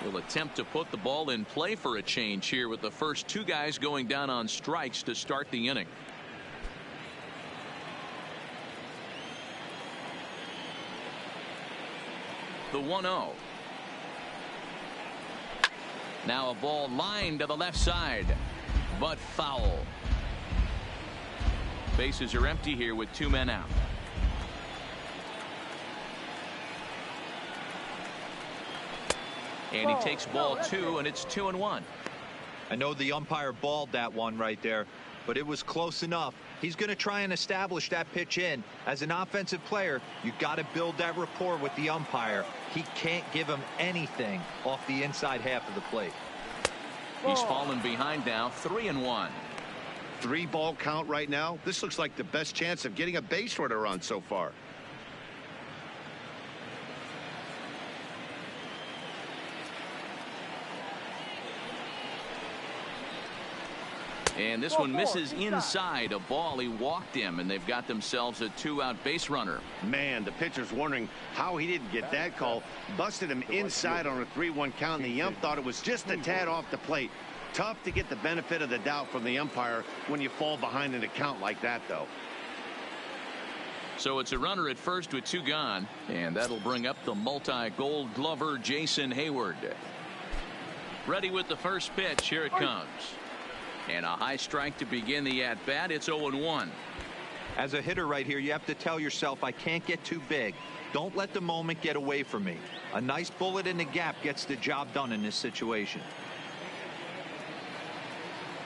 [SPEAKER 5] He'll attempt to put the ball in play for a change here with the first 2 guys going down on strikes to start the inning. The 1-0. Now a ball lined to the left side, but foul. Bases are empty here with 2 men out. And he takes ball 2, and it's 2-1.
[SPEAKER 6] I know the umpire balled that one right there, but it was close enough. He's going to try and establish that pitch in. As an offensive player, you got to build that rapport with the umpire. He can't give him anything off the inside half of the plate.
[SPEAKER 5] He's fallen behind now, 3-1.
[SPEAKER 7] 3-ball count right now. This looks like the best chance of getting a base runner on so far.
[SPEAKER 5] And this one misses inside a ball. He walked him, and they've got themselves a 2-out base runner.
[SPEAKER 7] Man, the pitcher's wondering how he didn't get that call. Busted him inside on a 3-1 count, and the ump thought it was just a tad off the plate. Tough to get the benefit of the doubt from the umpire when you fall behind in a count like that, though.
[SPEAKER 5] So it's a runner at first with 2 gone, and that'll bring up the multi-gold glover Jason Hayward. Ready with the first pitch. Here it comes. And a high strike to begin the at-bat. It's 0-1.
[SPEAKER 6] As a hitter right here, you have to tell yourself, I can't get too big. Don't let the moment get away from me. A nice bullet in the gap gets the job done in this situation.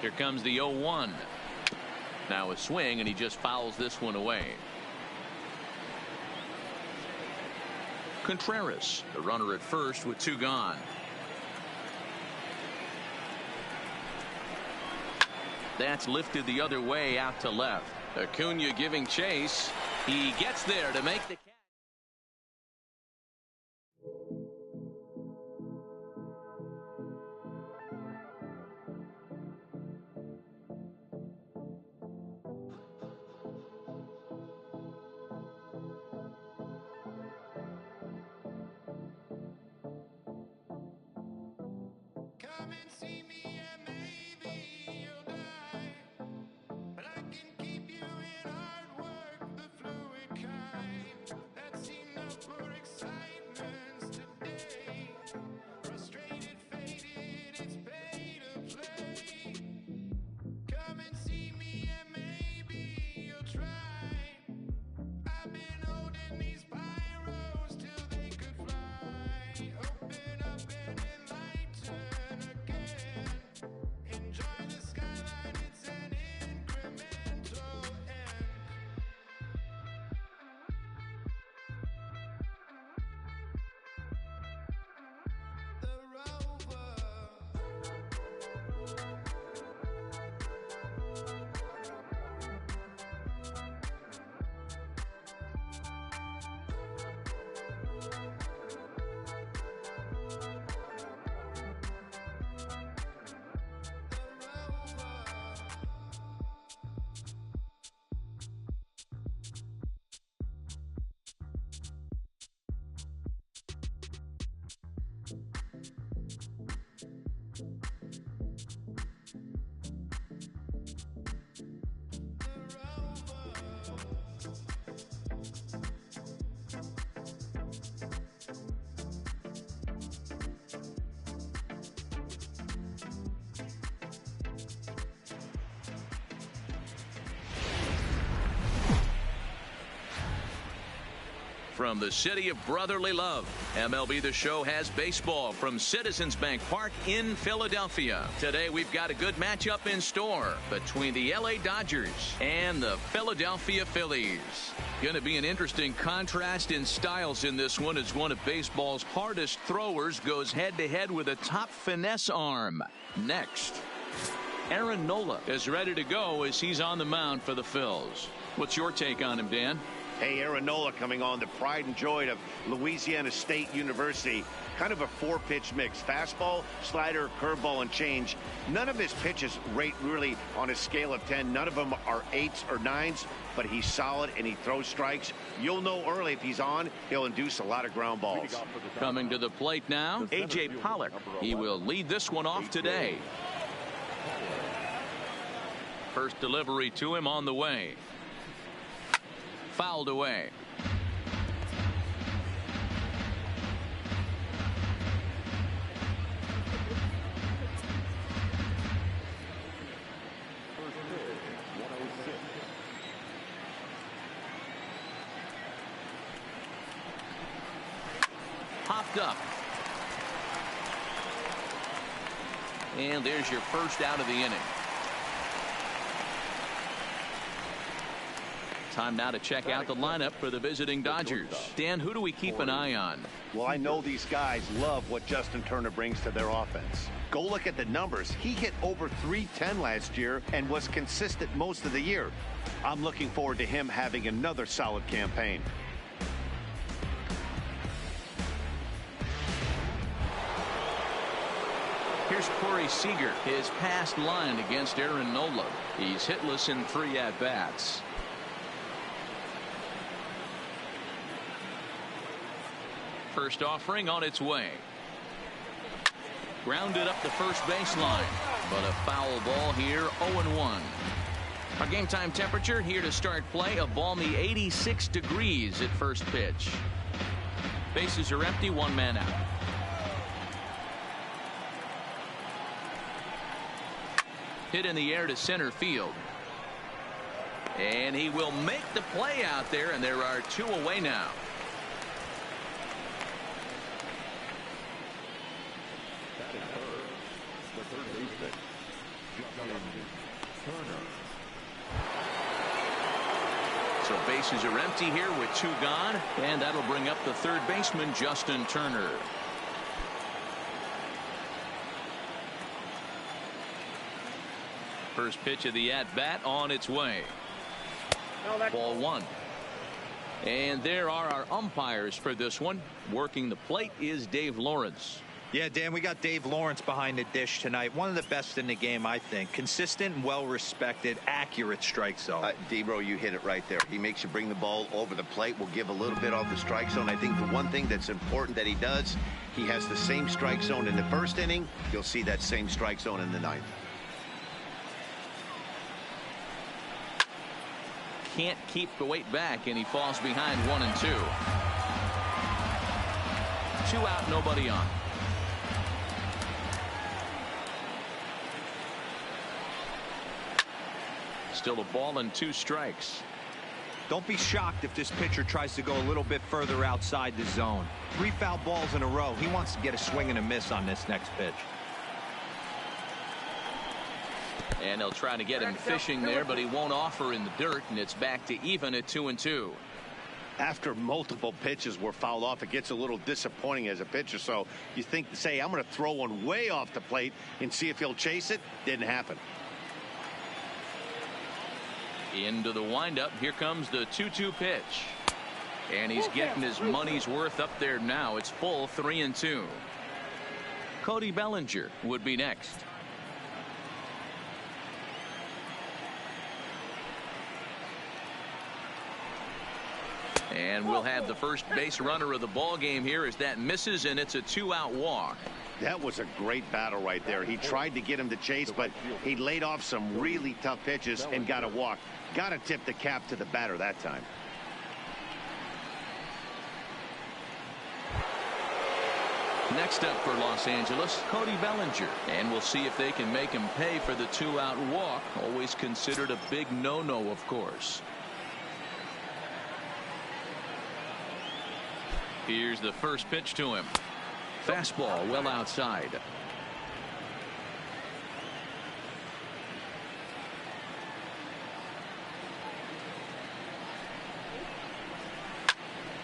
[SPEAKER 5] Here comes the 0-1. Now a swing, and he just fouls this one away. Contreras, the runner at first with 2 gone. That's lifted the other way out to left. Acuna giving chase. He gets there to make the catch.
[SPEAKER 2] Come and see me and maybe you'll die, but I can keep you in hard work, the fluid kind that's enough for excitements today. Frustrated, faded, it's pay to play. Come and see me and maybe you'll try. I've been holding these pyros till they could fly. Open up and enlighten again. Enjoy the skyline, it's an incremental end. The rover.
[SPEAKER 5] From the city of brotherly love, MLB The Show has baseball from Citizens Bank Park in Philadelphia. Today we've got a good matchup in store between the LA Dodgers and the Philadelphia Phillies. Going to be an interesting contrast in styles in this one as one of baseball's hardest throwers goes head-to-head with a top finesse arm. Next, Aaron Nola is ready to go as he's on the mound for the Phils. What's your take on him, Dan?
[SPEAKER 7] Hey, Aaron Nola coming on, the pride and joy of Louisiana State University. Kind of a 4-pitch mix. Fastball, slider, curveball, and change. None of his pitches rate really on a scale of 10. None of them are 8s or 9s, but he's solid and he throws strikes. You'll know early if he's on, he'll induce a lot of ground balls.
[SPEAKER 5] Coming to the plate now, A.J. Pollock. He will lead this one off today. First delivery to him on the way. Fouled away. Popped up. And there's your first out of the inning. Time now to check out the lineup for the visiting Dodgers. Dan, who do we keep an eye on?
[SPEAKER 7] Well, I know these guys love what Justin Turner brings to their offense. Go look at the numbers. He hit over .310 last year and was consistent most of the year. I'm looking forward to him having another solid campaign.
[SPEAKER 5] Here's Corey Seager. His past line against Aaron Nola. He's hitless in 3 at-bats. First offering on its way. Grounded up the first baseline, but a foul ball here, 0-1. Our game time temperature here to start play, a balmy 86 degrees at first pitch. Bases are empty, 1 man out. hit in the air to center field. And he will make the play out there, and there are 2 away now. So bases are empty here with 2 gone, and that'll bring up the third baseman, Justin Turner. First pitch of the at-bat on its way. Ball 1. And there are our umpires for this one. Working the plate is Dave Lawrence.
[SPEAKER 6] Yeah, Dan, we got Dave Lawrence behind the dish tonight. One of the best in the game, I think. Consistent and well-respected, accurate strike zone.
[SPEAKER 7] D-Bro, you hit it right there. He makes you bring the ball over the plate. We'll give a little bit off the strike zone. I think the one thing that's important that he does, he has the same strike zone in the first inning. You'll see that same strike zone in the 9th.
[SPEAKER 5] Can't keep the weight back, and he falls behind 1 and 2. 2 out, nobody on. Still a ball and 2 strikes.
[SPEAKER 6] Don't be shocked if this pitcher tries to go a little bit further outside the zone. 3 foul balls in a row. He wants to get a swing and a miss on this next pitch.
[SPEAKER 5] And they'll try to get him fishing there, but he won't offer in the dirt, and it's back to even at 2 and 2.
[SPEAKER 7] After multiple pitches were fouled off, it gets a little disappointing as a pitcher. So you think, say, I'm going to throw one way off the plate and see if he'll chase it. Didn't happen.
[SPEAKER 5] Into the windup. Here comes the 2-2 pitch. And he's getting his money's worth up there now. It's full 3 and 2. Cody Bellinger would be next. And we'll have the first base runner of the ball game here as that misses, and it's a 2-out walk.
[SPEAKER 7] That was a great battle right there. He tried to get him to chase, but he laid off some really tough pitches and got a walk. Got to tip the cap to the batter that time.
[SPEAKER 5] Next up for Los Angeles, Cody Bellinger. And we'll see if they can make him pay for the 2-out walk. Always considered a big no-no, of course. Here's the first pitch to him. Fastball well outside.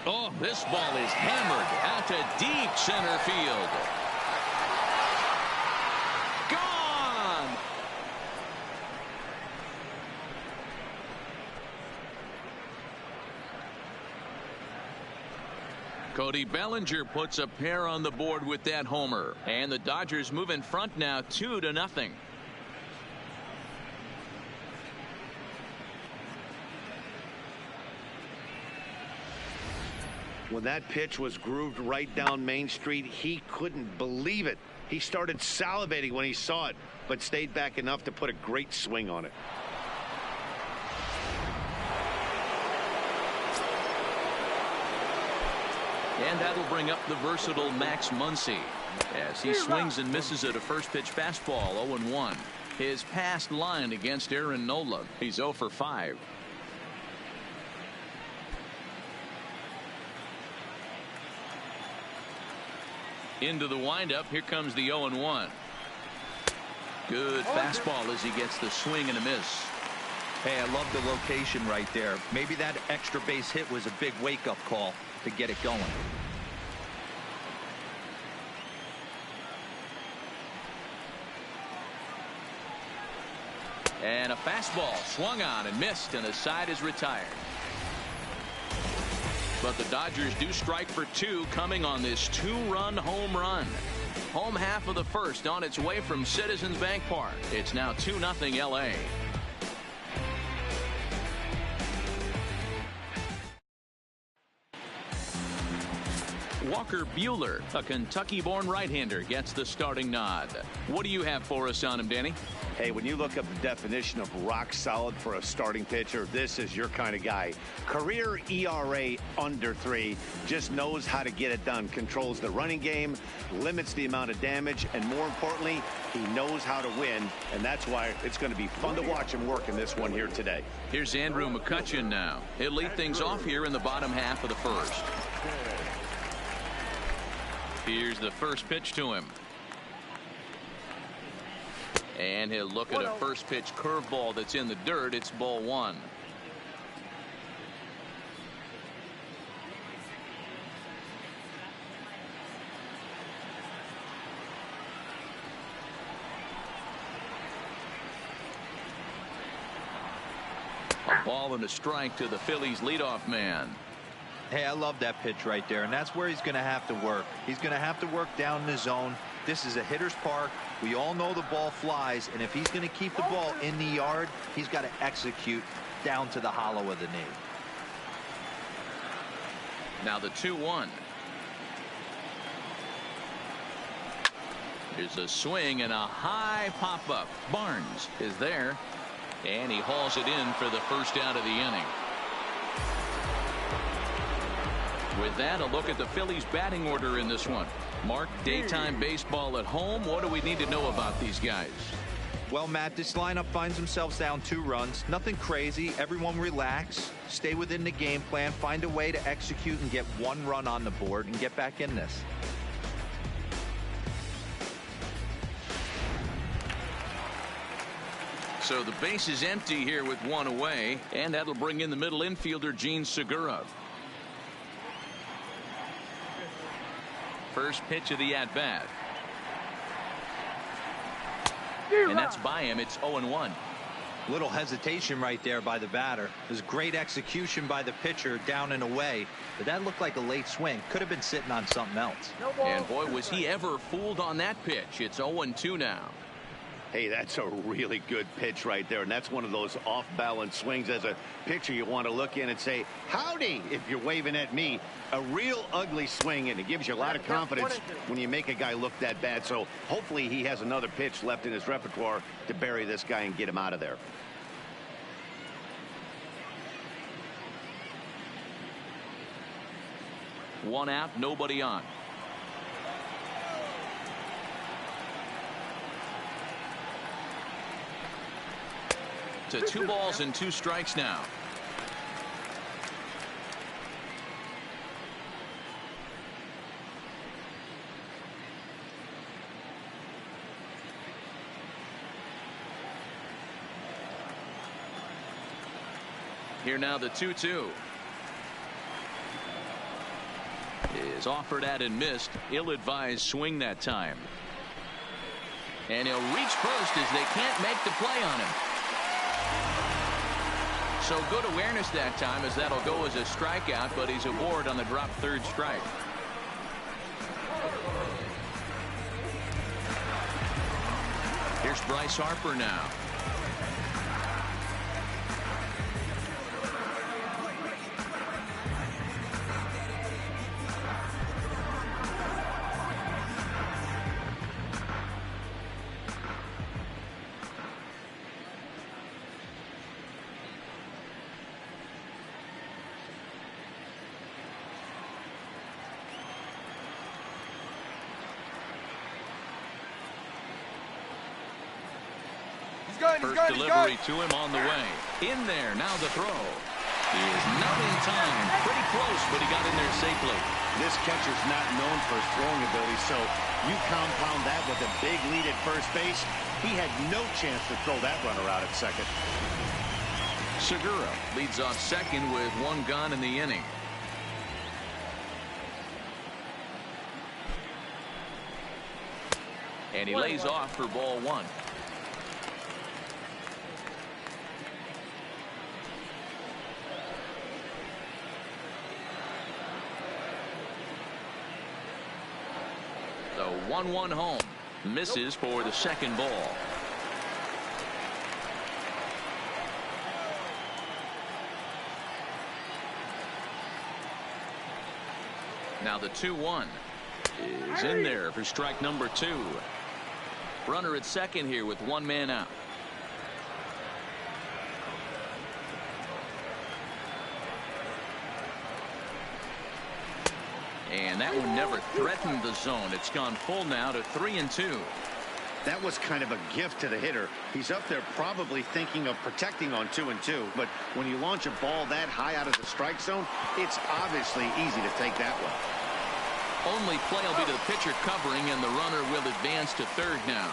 [SPEAKER 5] Oh, this ball is hammered out to deep center field. Gone! Cody Bellinger puts a pair on the board with that homer. And the Dodgers move in front now 2-0.
[SPEAKER 7] When that pitch was grooved right down Main Street, he couldn't believe it. He started salivating when he saw it, but stayed back enough to put a great swing on it.
[SPEAKER 5] And that'll bring up the versatile Max Muncy as he swings and misses at a first pitch fastball. 0-1. His past line against Aaron Nola, he's 0 for 5. Into the windup. Here comes the 0-1. Good fastball as he gets the swing and a miss.
[SPEAKER 6] Hey, I love the location right there. Maybe that extra base hit was a big wake-up call to get it going.
[SPEAKER 5] And a fastball swung on and missed, and the side is retired. But the Dodgers do strike for 2 coming on this 2-run home run. Home half of the first on its way from Citizens Bank Park. It's now 2-0 LA. Walker Buehler, a Kentucky-born right-hander, gets the starting nod. What do you have for us on him, Danny?
[SPEAKER 7] Hey, when you look up the definition of rock solid for a starting pitcher, this is your kind of guy. Career ERA under 3, just knows how to get it done. Controls the running game, limits the amount of damage, and more importantly, he knows how to win, and that's why it's going to be fun to watch him work in this one here today.
[SPEAKER 5] Here's Andrew McCutchen now. He'll lead things off here in the bottom half of the first. Here's the first pitch to him. And he'll look at a first pitch curveball that's in the dirt. It's ball 1. A ball and a strike to the Phillies leadoff man.
[SPEAKER 6] Hey, I love that pitch right there, and that's where he's going to have to work. He's going to have to work down in the zone. This is a hitter's park. We all know the ball flies, and if he's going to keep the ball in the yard, he's got to execute down to the hollow of the knee.
[SPEAKER 5] Now the 2-1. Here's a swing and a high pop-up. Barnes is there, and he hauls it in for the first out of the inning. With that, a look at the Phillies batting order in this one. Mark, daytime baseball at home. What do we need to know about these guys?
[SPEAKER 6] Well, Matt, this lineup finds themselves down 2 runs. Nothing crazy. Everyone relax. Stay within the game plan. Find a way to execute and get 1 run on the board and get back in this.
[SPEAKER 5] So the base is empty here with 1 away, and that'll bring in the middle infielder, Gene Segura. First pitch of the at-bat. And that's by him. It's 0-1.
[SPEAKER 6] Little hesitation right there by the batter. It was great execution by the pitcher down and away, but that looked like a late swing. Could have been sitting on something else.
[SPEAKER 5] And boy, was he ever fooled on that pitch. It's 0-2 now.
[SPEAKER 7] Hey, that's a really good pitch right there, and that's one of those off-balance swings. As a pitcher, you want to look in and say, howdy, if you're waving at me. A real ugly swing, and it gives you a lot of confidence when you make a guy look that bad. So hopefully he has another pitch left in his repertoire to bury this guy and get him out of there.
[SPEAKER 5] One out, nobody on. To 2 balls and 2 strikes now. Here now the 2-2. Is offered at and missed. Ill-advised swing that time. And he'll reach first as they can't make the play on him. So good awareness that time, as that'll go as a strikeout, but he's aboard on the drop 3rd strike. Here's Bryce Harper now. First delivery to him on the way. In there, now the throw. He is not in time. Pretty close, but he got in there safely.
[SPEAKER 7] This catcher's not known for his throwing ability, so you compound that with a big lead at first base. He had no chance to throw that runner out at second.
[SPEAKER 5] Segura leads off second with 1 gone in the inning. And he lays off for ball 1. The 1-1 home. Misses for the second ball. Now the 2-1 is in there for strike number 2. Runner at second here with 1 man out. And that one never threatened the zone. It's gone full now to 3-2.
[SPEAKER 7] That was kind of a gift to the hitter. He's up there probably thinking of protecting on 2-2. But when you launch a ball that high out of the strike zone, it's obviously easy to take that one.
[SPEAKER 5] Only play will be to the pitcher covering, and the runner will advance to third now.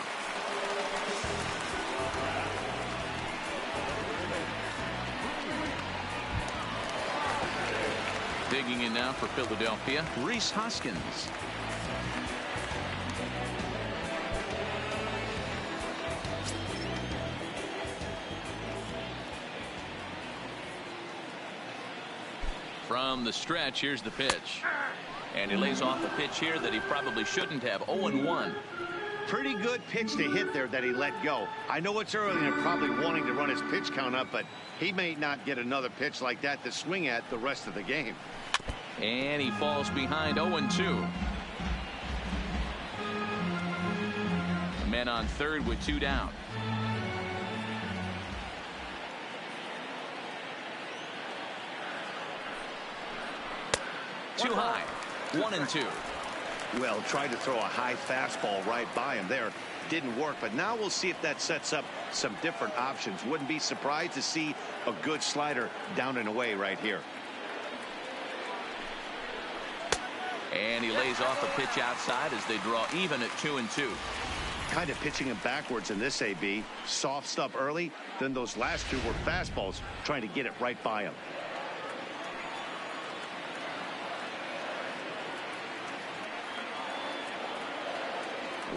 [SPEAKER 5] Digging in now for Philadelphia, Rhys Hoskins. From the stretch, here's the pitch. And he lays off a pitch here that he probably shouldn't have. 0-1.
[SPEAKER 7] Pretty good pitch to hit there that he let go. I know it's early and probably wanting to run his pitch count up, but he may not get another pitch like that to swing at the rest of the game.
[SPEAKER 5] And he falls behind 0-2. Men on third with 2 down. Too high. 1-2.
[SPEAKER 7] Well, tried to throw a high fastball right by him there. Didn't work, but now we'll see if that sets up some different options. Wouldn't be surprised to see a good slider down and away right here.
[SPEAKER 5] And he lays off a pitch outside as they draw even at 2-2.
[SPEAKER 7] Kind of pitching him backwards in this AB. Soft stuff early, then those last two were fastballs, trying to get it right by him.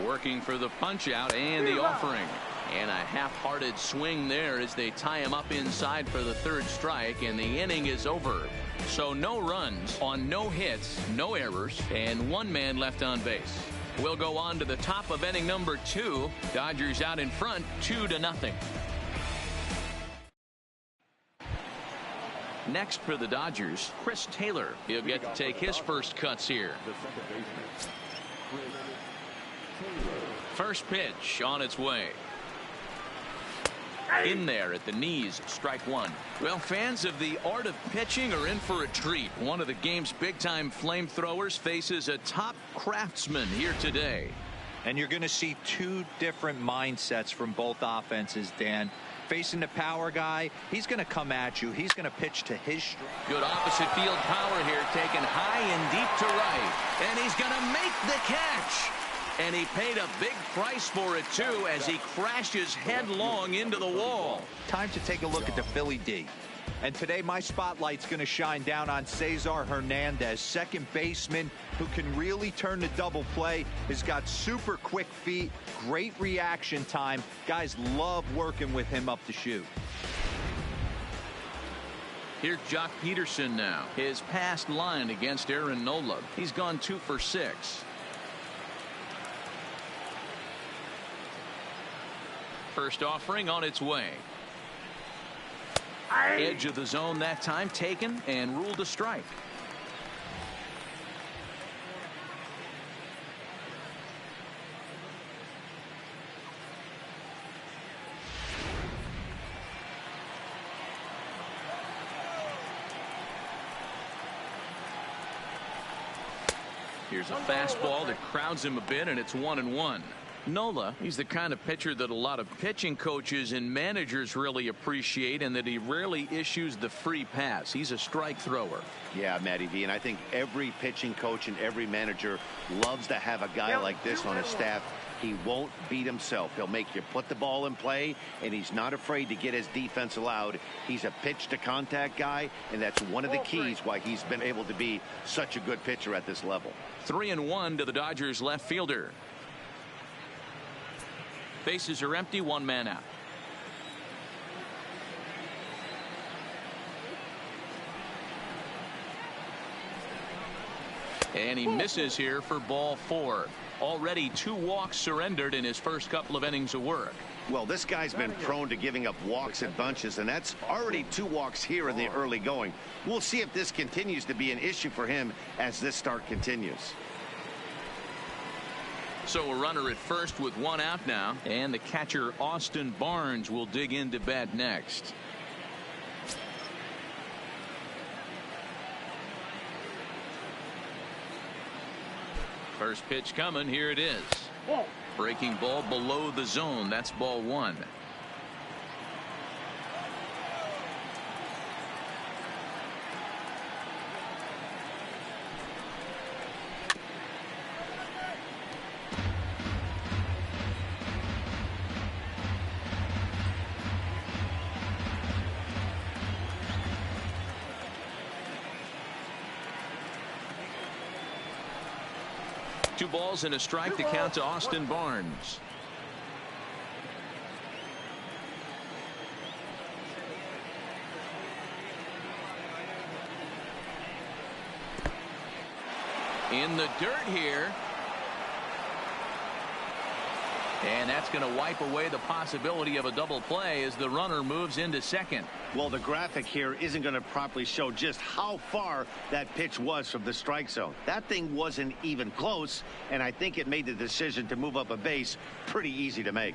[SPEAKER 5] Working for the punch out and the offering. And a half-hearted swing there as they tie him up inside for the third strike, and the inning is over. So no runs on no hits, no errors, and 1 man left on base. We'll go on to the top of inning number 2. Dodgers out in front 2-0. Next for the Dodgers, Chris Taylor. He'll get to take his first cuts here. First pitch on its way. In there at the knees, strike 1. Well, fans of the art of pitching are in for a treat. One of the game's big-time flamethrowers faces a top craftsman here today.
[SPEAKER 6] And you're going to see 2 different mindsets from both offenses, Dan. Facing the power guy, he's going to come at you. He's going to pitch to his strike.
[SPEAKER 5] Good opposite field power here, taken high and deep to right. And he's going to make the catch. And he paid a big price for it, too, as he crashes headlong into the wall.
[SPEAKER 6] Time to take a look at the Philly D. And today my spotlight's going to shine down on Cesar Hernandez, second baseman who can really turn the double play. Has got super quick feet, great reaction time. Guys love working with him up the chute.
[SPEAKER 5] Here's Jock Peterson now. His past line against Aaron Nola. He's gone 2 for 6. First offering on its way. Edge of the zone that time, taken and ruled a strike. Here's a fastball that crowds him a bit, and it's 1-1. Nola, he's the kind of pitcher that a lot of pitching coaches and managers really appreciate, and that he rarely issues the free pass. He's a strike thrower.
[SPEAKER 7] Yeah, Matty V, and I think every pitching coach and every manager loves to have a guy like this on his staff. He won't beat himself. He'll make you put the ball in play, and he's not afraid to get his defense allowed. He's a pitch-to-contact guy, and that's one of the keys why he's been able to be such a good pitcher at this level.
[SPEAKER 5] 3-1 to the Dodgers left fielder. Bases are empty, 1 man out. And he misses here for ball 4. Already 2 walks surrendered in his first couple of innings of work.
[SPEAKER 7] Well, this guy's been prone to giving up walks in bunches, and that's already 2 walks here in the early going. We'll see if this continues to be an issue for him as this start continues.
[SPEAKER 5] So a runner at first with 1 out now, and the catcher Austin Barnes will dig into bat next. First pitch coming. Here it is. Breaking ball below the zone. That's ball one. Two balls and a strike to count to Austin Barnes. In the dirt here. And that's going to wipe away the possibility of a double play as the runner moves into second.
[SPEAKER 7] Well, the graphic here isn't going to properly show just how far that pitch was from the strike zone. That thing wasn't even close, and I think it made the decision to move up a base pretty easy to make.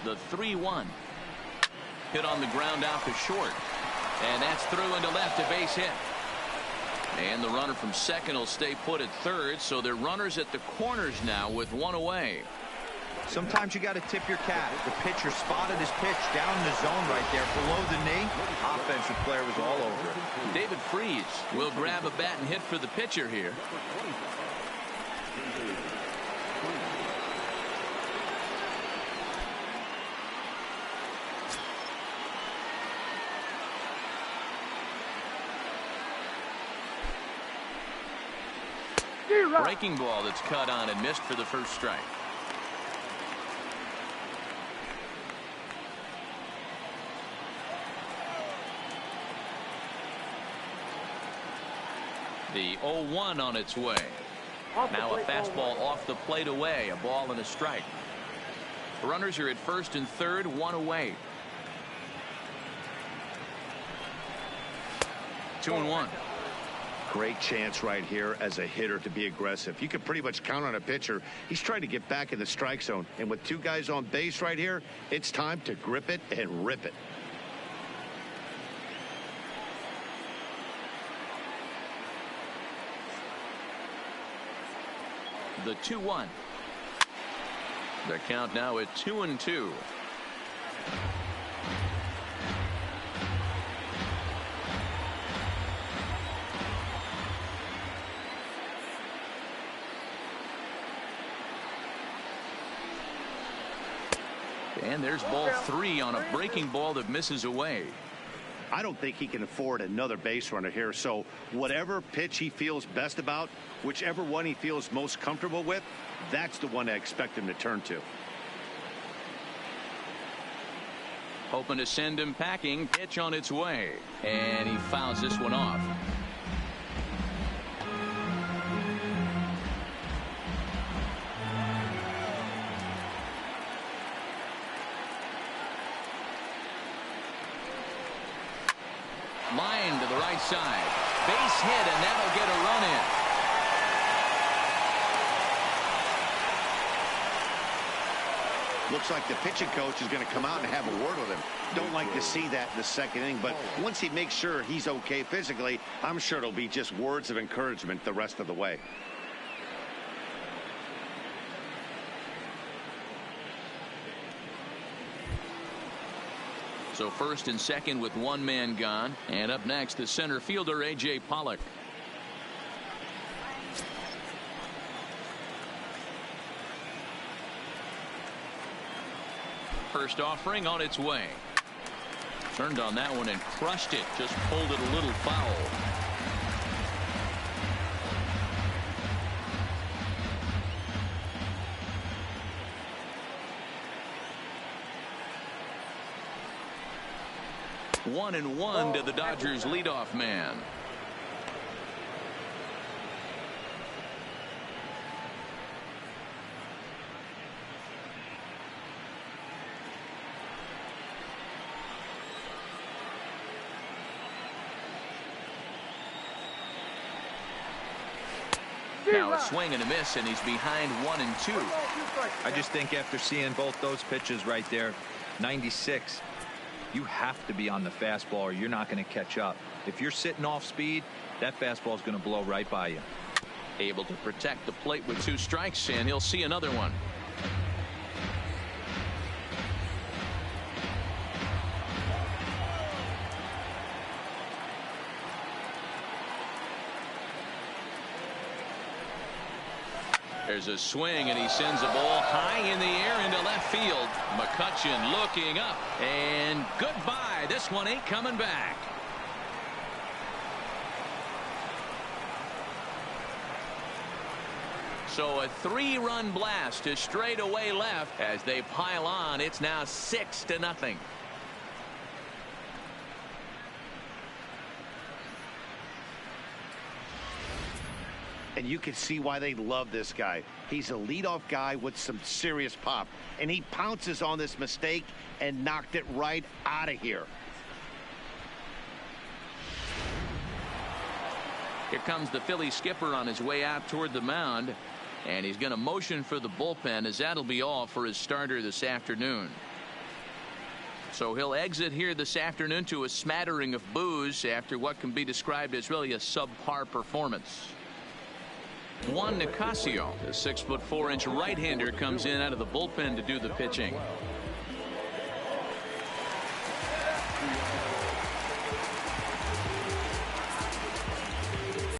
[SPEAKER 5] The 3-1. Hit on the ground out to short. And that's through into left, a base hit. And the runner from second will stay put at third, so they're runners at the corners now with one away.
[SPEAKER 6] Sometimes you got to tip your cap. The pitcher spotted his pitch down in the zone right there below the knee. Offensive player was all over it.
[SPEAKER 5] David Freese will grab a bat and hit for the pitcher here. Breaking ball that's cut on and missed for the first strike. The 0-1 on its way. Now a fastball off the plate away. A ball and a strike. The runners are at first and third, one away. 2-1.
[SPEAKER 7] Great chance right here as a hitter to be aggressive. You can pretty much count on a pitcher. He's trying to get back in the strike zone. And with two guys on base right here, it's time to grip it and rip it.
[SPEAKER 5] The 2-1. The count now at 2-2. And there's ball 3 on a breaking ball that misses away.
[SPEAKER 7] I don't think he can afford another base runner here. So whatever pitch he feels best about, whichever one he feels most comfortable with, that's the one I expect him to turn to.
[SPEAKER 5] Hoping to send him packing. Pitch on its way. And he fouls this one off. Line to the right side. Base hit, and that'll get a run in.
[SPEAKER 7] Looks like the pitching coach is going to come out and have a word with him. Don't like to see that in the second inning, but once he makes sure he's okay physically, I'm sure it'll be just words of encouragement the rest of the way.
[SPEAKER 5] So first and second with one man gone. And up next, the center fielder, A.J. Pollock. First offering on its way. Turned on that one and crushed it. Just pulled it a little foul. One and one to the Dodgers leadoff man. Now a swing and a miss, and he's behind 1-2.
[SPEAKER 6] I just think after seeing both those pitches right there, 96. You have to be on the fastball or you're not going to catch up. If you're sitting off speed, that fastball is going to blow right by you.
[SPEAKER 5] Able to protect the plate with 2 strikes, and he'll see another one. There's a swing, and he sends a ball high in the air into left field. McCutchen looking up, and goodbye. This one ain't coming back. So a 3-run blast to straightaway left as they pile on. It's now 6-0.
[SPEAKER 7] And you can see why they love this guy. He's a leadoff guy with some serious pop. And he pounces on this mistake and knocked it right out of here.
[SPEAKER 5] Here comes the Philly skipper on his way out toward the mound. And he's going to motion for the bullpen, as that'll be all for his starter this afternoon. So he'll exit here this afternoon to a smattering of boos after what can be described as really a subpar performance. Juan Nicasio, the 6'4" right-hander, comes in out of the bullpen to do the pitching.